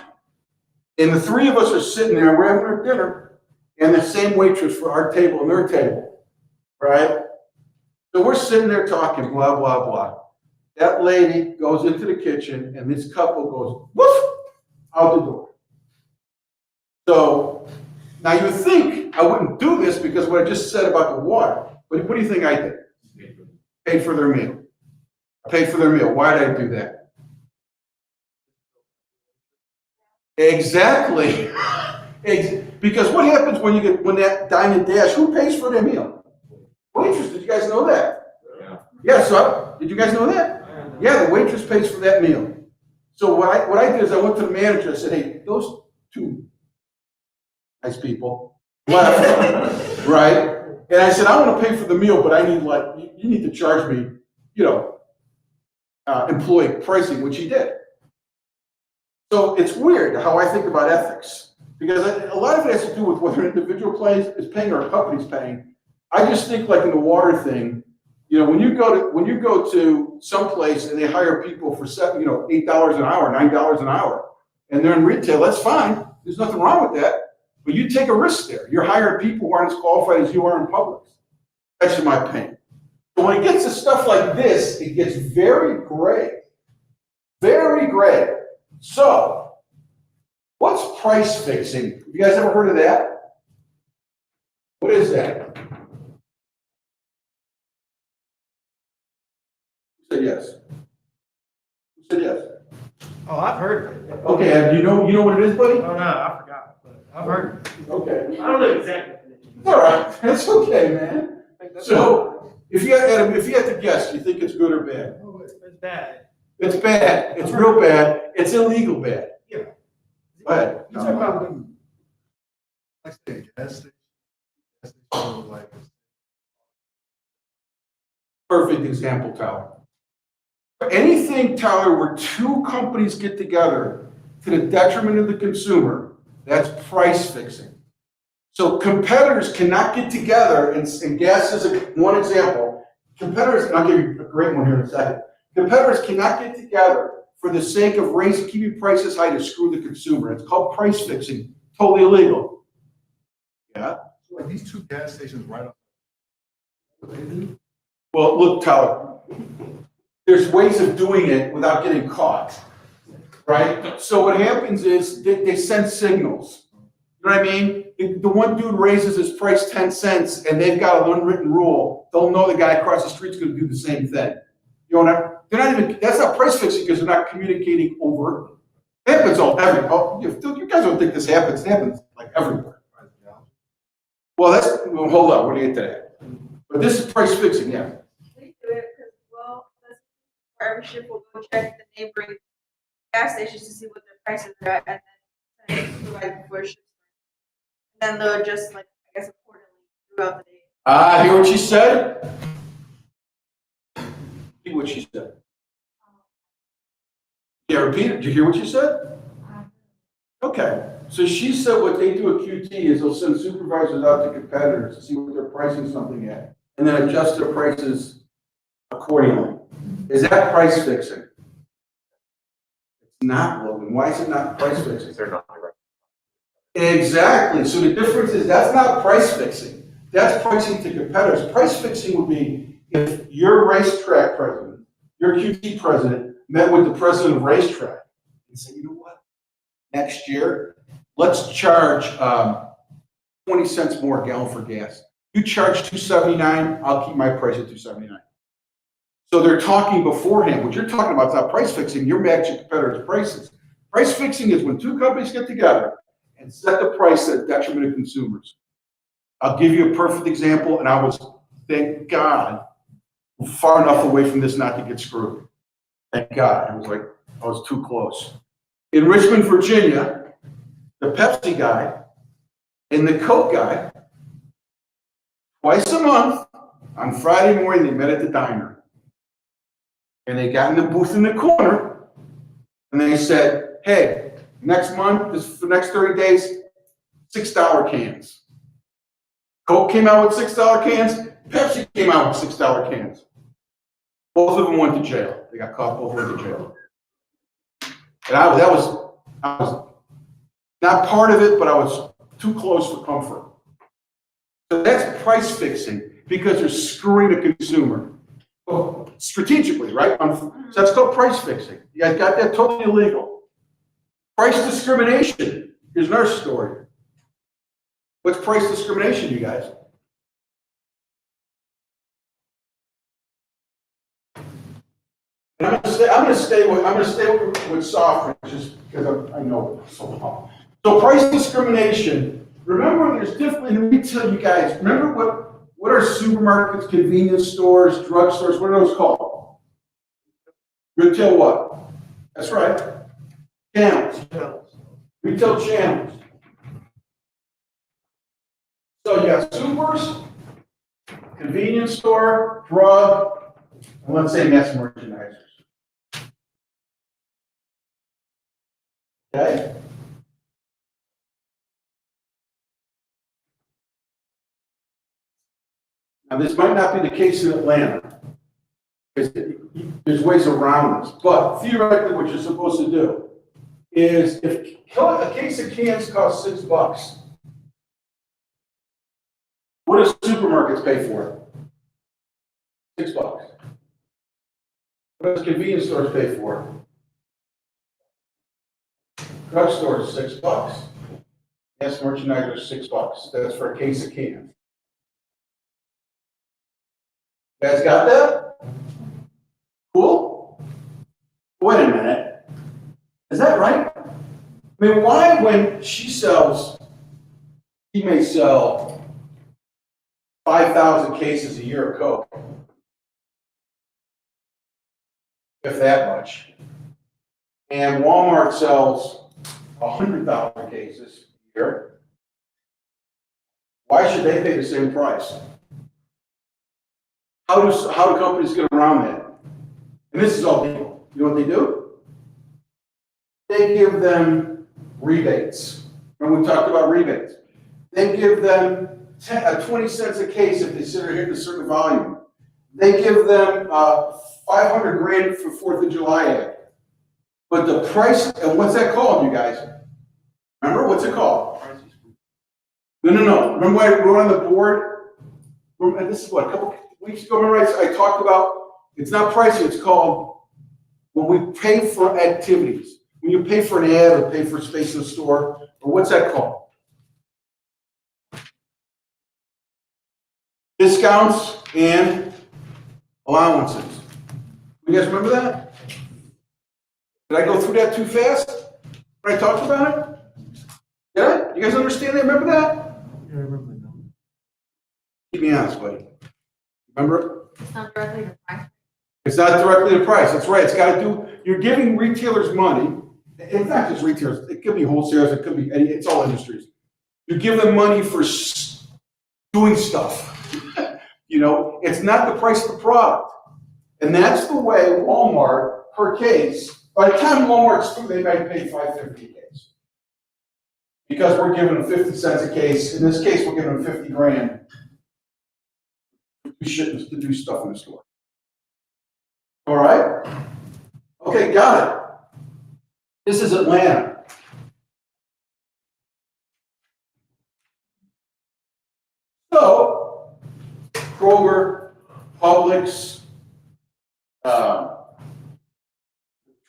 And the three of us are sitting there, we're having our dinner, and the same waitress for our table and their table, right? So we're sitting there talking, blah, blah, blah. That lady goes into the kitchen, and this couple goes, woof, out the door. So now you think I wouldn't do this because of what I just said about the water, but what do you think I did? Paid for their meal. I paid for their meal. Why did I do that? Exactly. Because what happens when that dine and dash? Who pays for their meal? Waitress. Did you guys know that? Yeah. So did you guys know that? Yeah, the waitress pays for that meal. So what I did is I went to the manager and said, hey, those two nice people left, right? And I said, I want to pay for the meal, but I need you need to charge me, employee pricing, which he did. So it's weird how I think about ethics, because a lot of it has to do with whether an individual is paying or a company's paying. I just think like in the water thing, when you go to some place and they hire people for $8 an hour, $9 an hour, and they're in retail, that's fine. There's nothing wrong with that. But you take a risk there. You're hiring people who aren't as qualified as you are in Publix. That's in my opinion. So when it gets to stuff like this, it gets very gray. Very gray. So, what's price fixing? Have you guys ever heard of that? What is that? Who said yes? Who said yes? Oh, I've heard of it. Okay, you know what it is, buddy? Oh, no, I forgot, but I've heard of it. Okay. I don't know exactly. It's all right. That's okay, man. So, if you had to guess, do you think it's good or bad? Oh, it's bad. It's bad. It's real bad. It's illegal bad. Yeah. Go ahead. You talking about when, like I said, gas station was like, Perfect example, Tyler. Anything, Tyler, where two companies get together to the detriment of the consumer, that's price fixing. So competitors cannot get together, and gas is one example. Competitors, and I'll give you a great one here in a second. Competitors cannot get together for the sake of keeping prices high to screw the consumer. It's called price fixing. Totally illegal. Yeah. like these two gas stations right off. What they do? Well, look, Tyler, there's ways of doing it without getting caught, right? So what happens is they send signals. You know what I mean? If the one dude raises his price 10 cents and they've got an unwritten rule, they'll know the guy across the street's gonna do the same thing. You know what I mean? They're not even, that's not price fixing because they're not communicating overtly. It happens you guys don't think this happens, it happens like everywhere. Well, hold on, we're gonna get to that. But this is price fixing, yeah. We do it because, well, every ship will go check the neighboring gas stations to see what their prices are at, and then send it to like before ships. And then they'll just like, I guess, accordingly throughout the day. Hear what she said? Hear what she said. Yeah, repeat it. Did you hear what she said? Okay. So she said what they do at QT is they'll send supervisors out to competitors to see what they're pricing something at, and then adjust their prices accordingly. Is that price fixing? It's not, Logan. Why is it not price fixing? Because they're not direct. Exactly. So the difference is that's not price fixing. That's pricing to competitors. Price fixing would be if your racetrack president, your QT president, met with the president of racetrack and said, you know what? Next year, let's charge 20 cents more a gallon for gas. You charge $2.79, I'll keep my price at $2.79. So they're talking beforehand. What you're talking about is not price fixing. You're matching competitors' prices. Price fixing is when two companies get together and set the price at detriment of consumers. I'll give you a perfect example, and I was, thank God, far enough away from this not to get screwed. Thank God. I was too close. In Richmond, Virginia, the Pepsi guy and the Coke guy, twice a month, on Friday morning, they met at the diner. And they got in the booth in the corner, and they said, hey, next month, for the next 30 days, $6 cans. Coke came out with $6 cans. Pepsi came out with $6 cans. Both of them went to jail. They got caught, both went to jail. And I was not part of it, but I was too close for comfort. So that's price fixing because they're screwing the consumer. Well, strategically, right? So that's called price fixing. You guys got that? Totally illegal. Price discrimination. Here's another story. What's price discrimination, you guys? And I'm gonna stay with soft drinks just because I know it so well. So price discrimination. Remember, there's different. Let me tell you guys. Remember what are supermarkets, convenience stores, drugstores? What are those called? Retail what? That's right. Channels. Retail channels. So you got supers, convenience store, drug, and let's say mass merchandisers. Okay? Now, this might not be the case in Atlanta, because there's ways around this, but theoretically what you're supposed to do is if a case of cans costs $6, what do supermarkets pay for it? $6. What does convenience stores pay for it? Drugstores, $6. Mass merchandisers, $6. That's for a case of cans. You guys got that? Cool? Wait a minute. Is that right? I mean, why when she may sell 5,000 cases a year of Coke, if that much, and Walmart sells 100,000 cases a year, why should they pay the same price? How do companies get around that? And this is all legal. You know what they do? They give them rebates. Remember we talked about rebates. They give them 20 cents a case if they hit a certain volume. They give them 500 grand for 4th of July ad. But the price, and what's that called, you guys? Remember, what's it called? No. Remember when I wrote on the board? And this is what, weeks ago, remember I talked about, it's not pricing, it's called when we pay for activities. When you pay for an ad or pay for space in the store, or what's that called? Discounts and allowances. You guys remember that? Did I go through that too fast when I talked about it? Did I? You guys understand that? Remember that? Yeah, I remember now. Keep me honest, buddy. Remember it? It's not directly the price. It's not directly the price. That's right. It's got to do, you're giving retailers money. In fact, it's retailers. It could be wholesalers. It could be any, it's all industries. You give them money for doing stuff. You know, it's not the price of the product. And that's the way Walmart, per case, by the time Walmart's through, they might pay $5.50 a case. Because we're giving them 50 cents a case. In this case, we're giving them 50 grand to do stuff in the store. All right? Okay, got it. This is Atlanta. So, Kroger, Publix,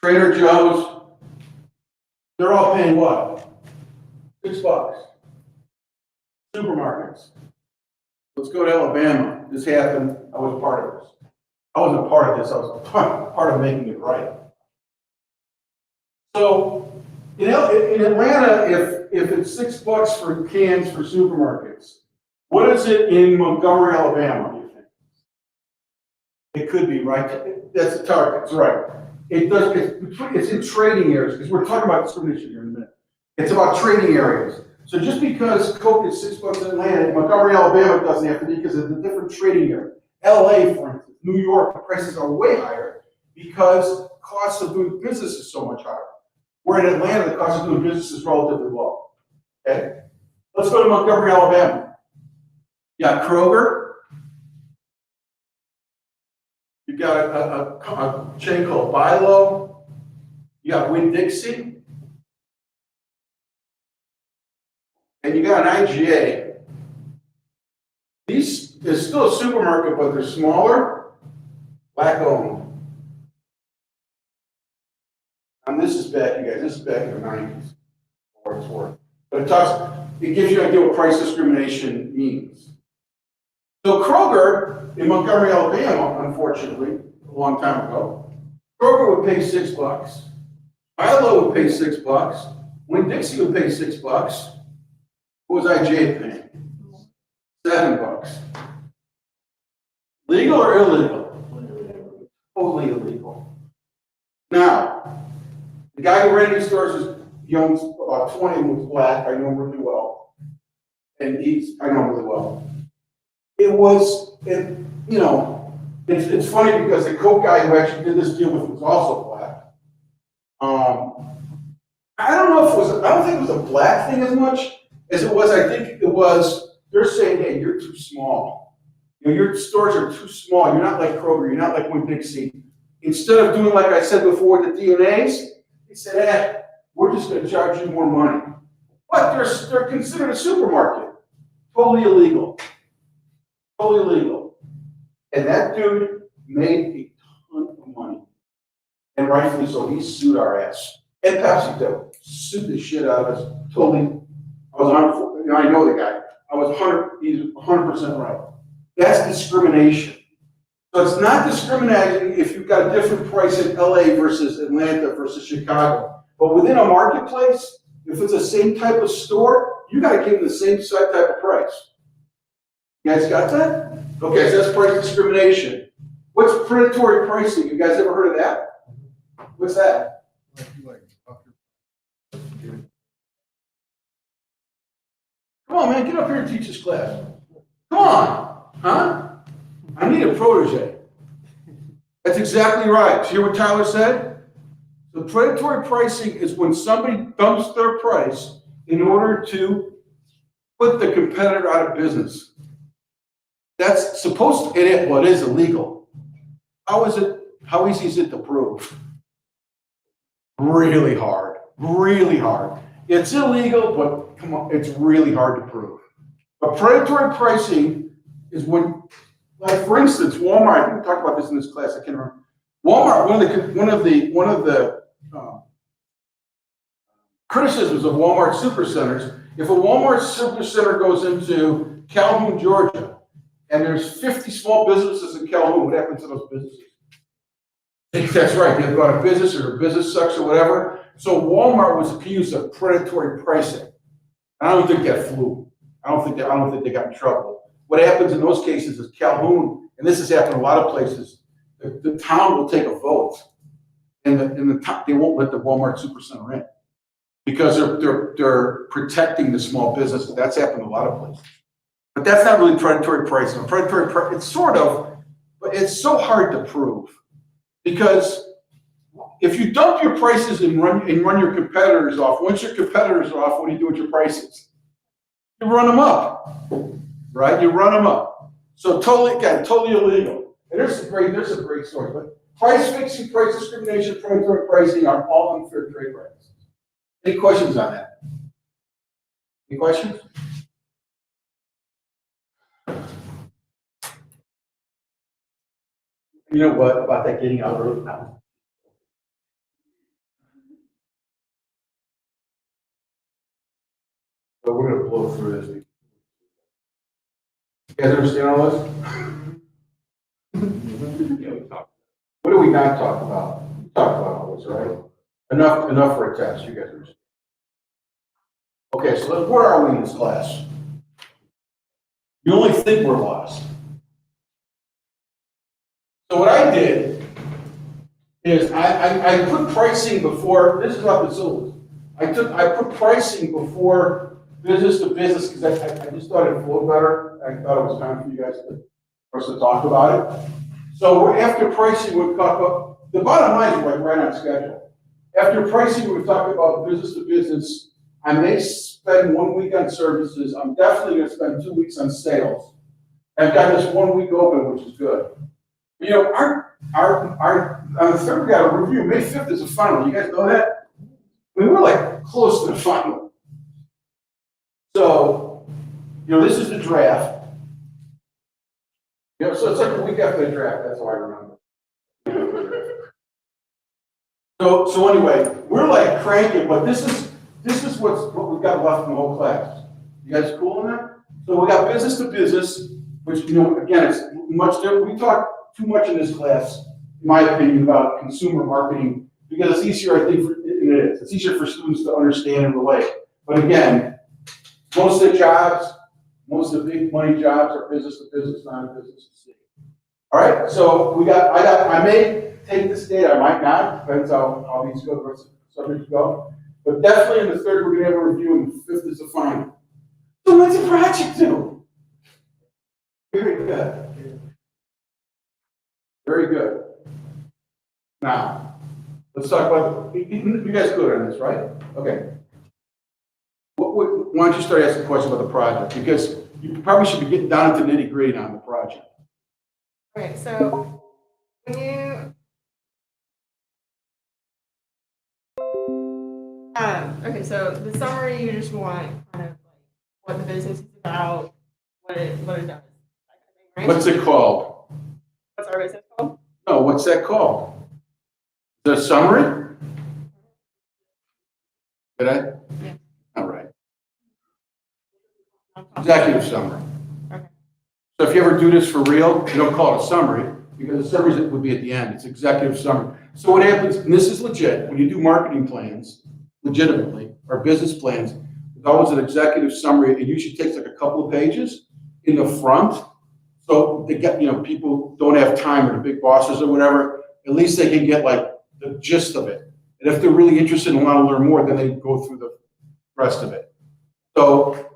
Trader Joe's, they're all paying what? $6. Supermarkets. Let's go to Alabama. This happened. I was part of this. I wasn't part of this. I was part of making it right. So in Atlanta, if it's $6 for cans for supermarkets, what is it in Montgomery, Alabama? Do you think? It could be right. That's the target. It's right. It does. It's in trading areas because we're talking about discrimination here in a minute. It's about trading areas. So just because Coke is $6 in Atlanta, Montgomery, Alabama doesn't have to be because it's a different trading area. LA, for instance, New York, the prices are way higher because costs of doing business is so much higher. Where in Atlanta, the cost of doing business is relatively low. Okay? Let's go to Montgomery, Alabama. You got Kroger. You got a chain called Bilo. You got Winn-Dixie. And you got an IGA. These is still a supermarket, but they're smaller, black owned. And this is back, you guys, this is back in the 90s, for what it's worth. But it gives you an idea what price discrimination means. So Kroger in Montgomery, Alabama, unfortunately, a long time ago, Kroger would pay $6. Bilo would pay $6. Winn-Dixie would pay $6. What was IGA paying? $7. Legal or illegal? Totally illegal. Now, the guy who ran these stores he owns about 20 and was black. I know him really well. And I know him really well. It's funny because the Coke guy who actually did this deal with was also black. I don't think it was a black thing as much as it was, I think it was, they're saying, hey, you're too small. You know, your stores are too small. You're not like Kroger. You're not like Winn-Dixie. Instead of doing like I said before, the DNAs, they said, we're just going to charge you more money. But they're considered a supermarket. Totally illegal. Totally illegal. And that dude made a ton of money. And rightfully so. He sued our ass. And Pepsi too. Sued the shit out of us. Totally. I know the guy. He's 100% right. That's discrimination. So it's not discriminating if you've got a different price in LA versus Atlanta versus Chicago. But within a marketplace, if it's the same type of store, you got to give them the same type of price. You guys got that? Okay, so that's price discrimination. What's predatory pricing? You guys ever heard of that? What's that? Come on, man, get up here and teach this class. Come on, huh? I need a protege. That's exactly right. See what Tyler said? The predatory pricing is when somebody dumps their price in order to put the competitor out of business. That's supposed to, it is illegal. How easy is it to prove? Really hard, really hard. It's illegal, but come on, it's really hard to prove. But predatory pricing is when like for instance, Walmart, I think we talked about this in this class, I can't remember. Walmart, one of the criticisms of Walmart supercenters, if a Walmart supercenter goes into Calhoun, Georgia, and there's 50 small businesses in Calhoun, what happens to those businesses? I think that's right, they've got a business or a business sucks or whatever. So Walmart was accused of predatory pricing. I don't think that flew. I don't think they got in trouble. What happens in those cases is Calhoun, and this has happened in a lot of places, the town will take a vote, and they won't let the Walmart supercenter in because they're protecting the small businesses. That's happened in a lot of places. But that's not really predatory pricing. It's sort of, but it's so hard to prove because if you dump your prices and run your competitors off, once your competitors are off, what do you do with your prices? You run them up, right? You run them up. So totally illegal. And there's a great story. But price fixing, price discrimination, predatory pricing are all unfair trade practices. Any questions on that? Any questions? You know what about that getting out early now? But we're gonna blow through this. You guys understand all this? What do we not talk about? We talked about all this, right? Enough for a test, you guys understand. Okay, so where are we in this class? You only think we're lost. So what I did is I put pricing before, this is not the syllabus. I put pricing before business to business because I just thought it flowed better. I thought it was time for you guys for us to talk about it. So after pricing, we'll talk about, the bottom line is like right on schedule. After pricing, we'll talk about business to business. I may spend 1 week on services. I'm definitely going to spend 2 weeks on sales. I've got this 1 week open, which is good. You know, on the third, we got a review. May 5th is the final. You guys know that? I mean, we're like close to the final. So, you know, this is the draft. You know, so it's like a week after the draft. That's how I remember. So anyway, we're like cranking, but this is what we've got left in the whole class. You guys cool on that? So we got business to business, which, you know, again, it's much different. We talk too much in this class, in my opinion, about consumer marketing because it's easier, I think, it's easier for students to understand and relate. But again, most of the jobs, most of the big money jobs are business to business, not business to city. All right, so I may take this data, I might not, depends how these go, the rest of the subjects go. But definitely in the third, we're gonna have a review, and the 5th is the final. So what's the project do? Very good. Very good. Now, let's talk about, you guys good on this, right? Okay. Why don't you start asking questions about the project? Because you probably should be getting down to nitty gritty on the project. Okay, so when you okay, so the summary you just want kind of like what the business is about, what it does, that kind of thing, right? What's it called? What's our business called? No, what's that called? The summary? Did I? Yeah. All right. Executive summary. Okay. So if you ever do this for real, you don't call it a summary because the summary would be at the end. It's executive summary. So what happens, and this is legit, when you do marketing plans, legitimately, or business plans, there's always an executive summary. It usually takes like a couple of pages in the front. So they get, you know, people don't have time or the big bosses or whatever, at least they can get like the gist of it. And if they're really interested and want to learn more, then they go through the rest of it. So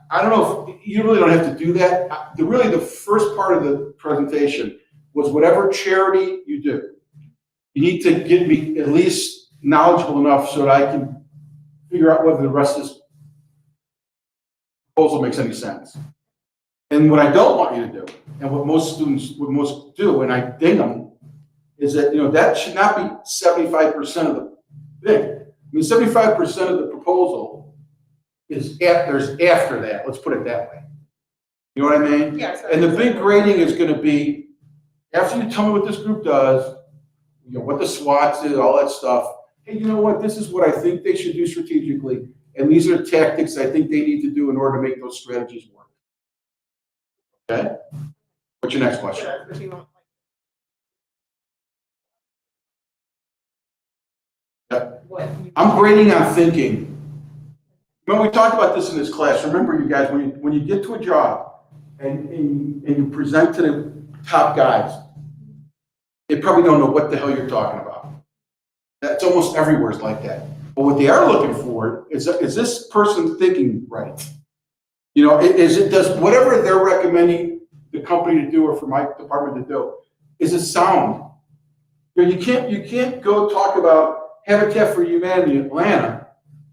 I don't know if you really don't have to do that. Really, the first part of the presentation was whatever charity you do, you need to get me at least knowledgeable enough so that I can figure out whether the rest of this proposal makes any sense. And what I don't want you to do, and what most students would most do, and I ding them, is that, you know, that should not be 75% of the thing. I mean, 75% of the proposal is there's after that. Let's put it that way. You know what I mean? Yes. And the big grading is gonna be, after you tell me what this group does, you know, what the SWOTs is, all that stuff. Hey, you know what, this is what I think they should do strategically, and these are tactics I think they need to do in order to make those strategies work. Okay? What's your next So question? that's what you want. Yeah. What? you- I'm grading on thinking. When we talked about this in this class, remember you guys, when you get to a job and you present to the top guys, they probably don't know what the hell you're talking about. That's almost everywhere is like that. But what they are looking for is this person thinking right? You know, does whatever they're recommending the company to do or for my department to do, is it sound? You know, you can't go talk about Habitat for Humanity in Atlanta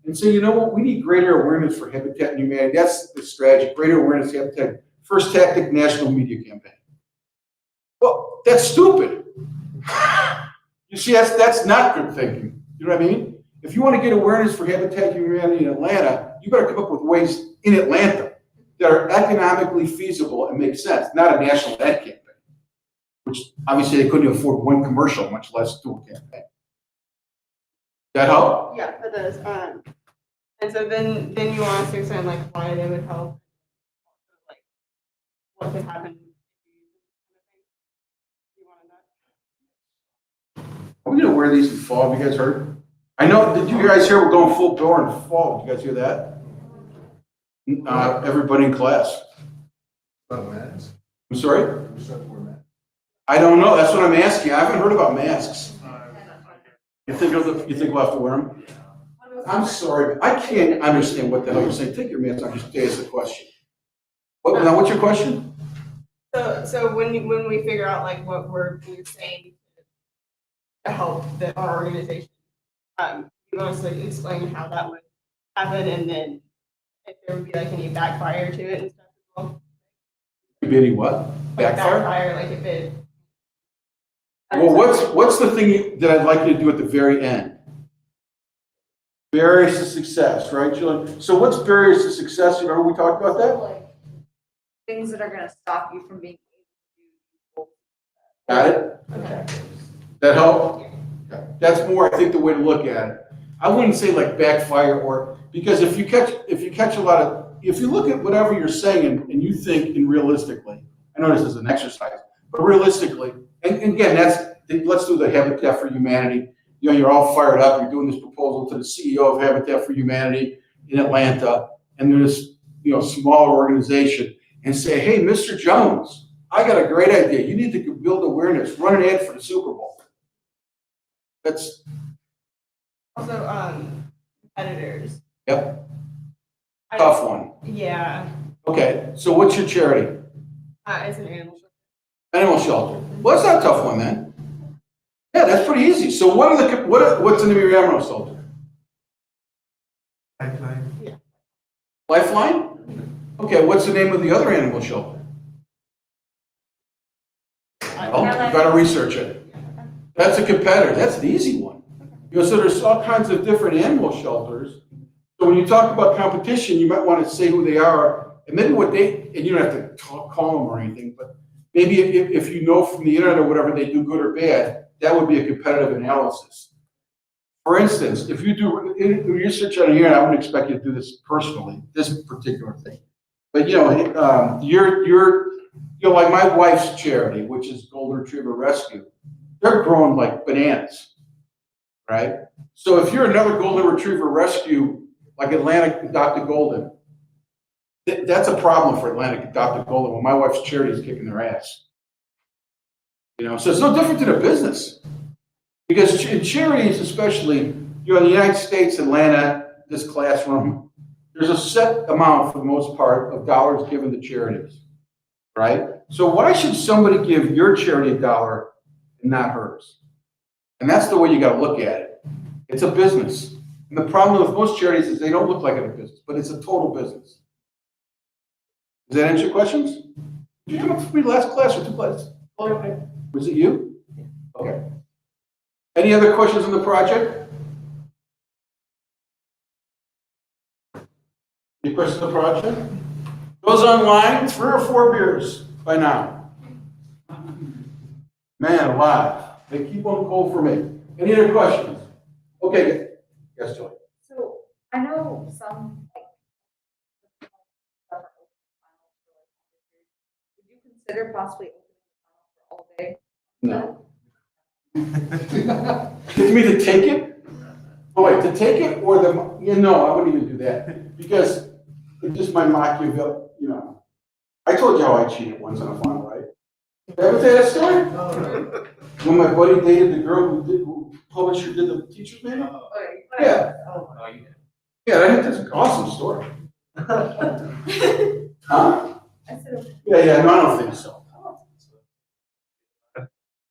and say, you know what, we need greater awareness for Habitat and Humanity. That's the strategy, greater awareness, Habitat, first tactic, national media campaign. Well, that's stupid. You see, that's not good thinking. You know what I mean? If you want to get awareness for Habitat for Humanity in Atlanta, you better come up with ways in Atlanta that are economically feasible and make sense, not a national ad campaign, which obviously they couldn't afford one commercial, much less do a campaign. That help? Yeah, that does. And so then you want us to explain like why they would help, like what could happen. You want to know? Are we gonna wear these in fall? Have you guys heard? I know, did you guys hear we're going full bore in fall? Did you guys hear that? Everybody in class. About masks. I'm sorry? We start to wear masks. I don't know. That's what I'm asking. I haven't heard about masks. You think we'll have to wear them? I'm sorry, but I can't understand what the hell you're saying. Take your mask off, just ask the question. Now, what's your question? So when we figure out like what we're saying to help our organization, you want us to explain how that would happen, and then if there would be like any backfire to it and stuff as well. Could be any what? Like Backfire? like if it. Well, what's the thing that I'd like you to do at the very end? Barriers to success, right, Julian? So what's barriers to success? You remember we talked about that? Like, things that are gonna stop you from being able to do. Got it? Okay. That help? Okay. That's more, I think, the way to look at it. I wouldn't say like backfire or, because if you catch a lot of, if you look at whatever you're saying and you think in realistically, I know this is an exercise, but realistically, and again, let's do the Habitat for Humanity. You know, you're all fired up, you're doing this proposal to the CEO of Habitat for Humanity in Atlanta, and there's, you know, small organization, and say, hey, Mr. Jones, I got a great idea. You need to build awareness, run an ad for the Super Bowl. That's, Also, competitors. yep, tough one. Yeah, Okay, so what's your charity? it's an animal shelter. Animal shelter. Well, that's not a tough one then. Yeah, that's pretty easy. So what's the name of your animal shelter? Lifeline. Lifeline? Okay, what's the name of the other animal shelter? Oh, you gotta research it. That's a competitor. That's an easy one. You know, so there's all kinds of different animal shelters. So when you talk about competition, you might want to say who they are and maybe and you don't have to call them or anything, but maybe if you know from the internet or whatever they do good or bad, that would be a competitive analysis. For instance, if you do research on here, I wouldn't expect you to do this personally, this particular thing. But you know, you know, like my wife's charity, which is Golden Retriever Rescue, they're growing like bananas, right? So if you're another Golden Retriever Rescue, like Atlantic Adopted Golden, that's a problem for Atlantic Adopted Golden when my wife's charity is kicking their ass. You know, so it's no different than a business. Because in charities, especially, you know, in the United States, Atlanta, this classroom, there's a set amount, for the most part, of dollars given to charities, right? So why should somebody give your charity $1 and not hers? And that's the way you got to look at it. It's a business. And the problem with most charities is they don't look like a business, but it's a total business. Does that answer your questions? Did you come up with me last class or two classes? Okay. Was it you? Okay. Any other questions on the project? Any questions on the project? Those online, 3 or 4 beers by now. Man, a lot. They keep on cold for me. Any other questions? Okay, yes, Joy. So I know some like stuff are open finals for like undergrad. Would you consider possibly opening the funnel for all day? No. Give me the ticket? Oh, wait, to take it or the, no, I wouldn't even do that. Because it just might mock you, you know. I told you how I cheated once on a funnel, right? Did I ever tell you that story? When my buddy dated the girl who publisher did the teacher's manual? Yeah. Yeah, that's an awesome story. Huh? Yeah, no, I don't think so.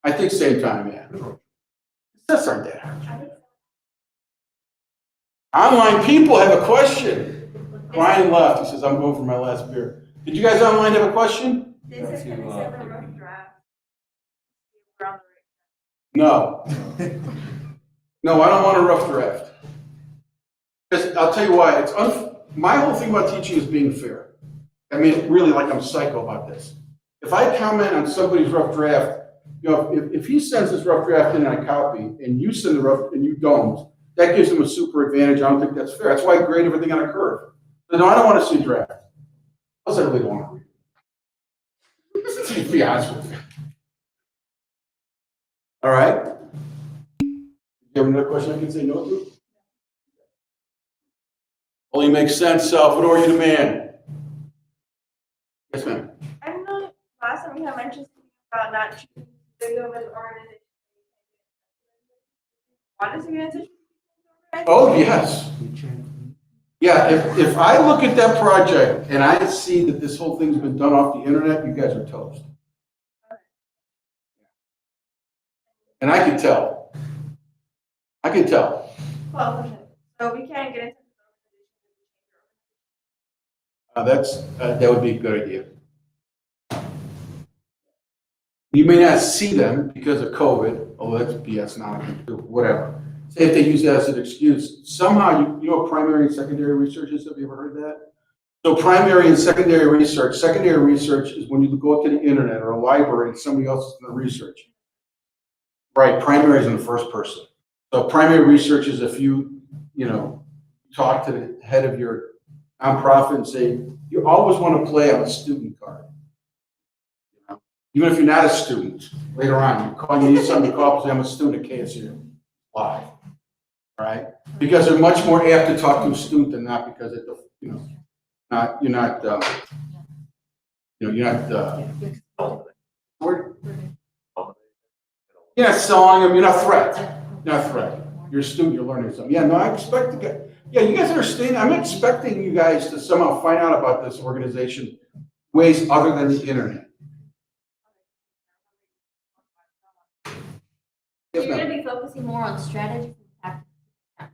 I think same time, yeah. That's aren't that hard. Online people have a question. Brian left, he says, I'm going for my last beer. Did you guys online have a question? This is gonna set a rough draft. Around No. No, I don't want a rough draft. Because I'll tell you why, my whole thing about teaching is being fair. I mean, really, like I'm psycho about this. If I comment on somebody's rough draft, you know, if he sends this rough draft in and I copy, and you send the rough, and you don't, that gives him a super advantage. I don't think that's fair. That's why I grade everything on a curve. So no, I don't want to see a draft. Plus, I really don't want to read it. To be honest with you. All right? You have another question I can say no to? Only makes sense, Salvador, you the man. Yes, ma'am. I know last time we had mentioned something about not choosing video with organization. Want us to get into? Oh, yes. Yeah, if I look at that project and I see that this whole thing's been done off the internet, you guys are toast. And I can tell. I can tell. Well, okay. So we can't get into. That would be a good idea. You may not see them because of COVID, although that's BS now, whatever. Say if they use that as an excuse, somehow you know what primary and secondary research is? Have you ever heard that? So primary and secondary research is when you go up to the internet or a library and somebody else is doing the research. Right, primary is in the first person. So primary research is if you talk to the head of your nonprofit and say, you always want to play on a student card. Even if you're not a student, later on, you need something to call, say, I'm a student at KSU. Why? Right? Because they're much more apt to talk to a student than not, because you're not selling them, you're not threat. You're a student, you're learning something. Yeah, no, I expect to get, yeah, you guys understand, I'm expecting you guys to somehow find out about this organization ways other than the internet. You're going to be focusing more on strategy and tactics, right?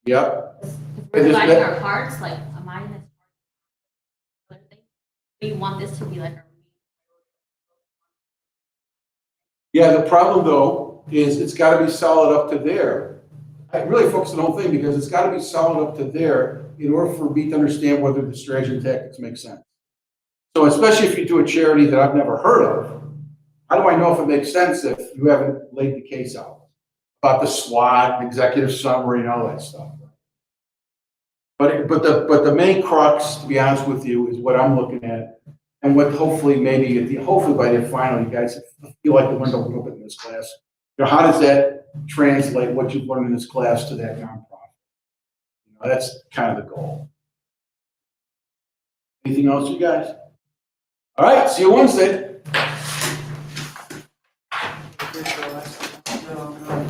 Yep. If we're dividing our parts, like a mine is part. Do you want this to be like a? Yeah, the problem though is it's got to be solid up to there. I really focus on the whole thing because it's got to be solid up to there in order for me to understand whether the strategy and tactics make sense. So especially if you do a charity that I've never heard of, how do I know if it makes sense if you haven't laid the case out about the SWOT, executive summary, and all that stuff? But the main crux, to be honest with you, is what I'm looking at, and what hopefully hopefully by the final, you guys feel like the window will open in this class. How does that translate what you've learned in this class to that nonprofit? That's kind of the goal. Anything else, you guys? All right, see you Wednesday.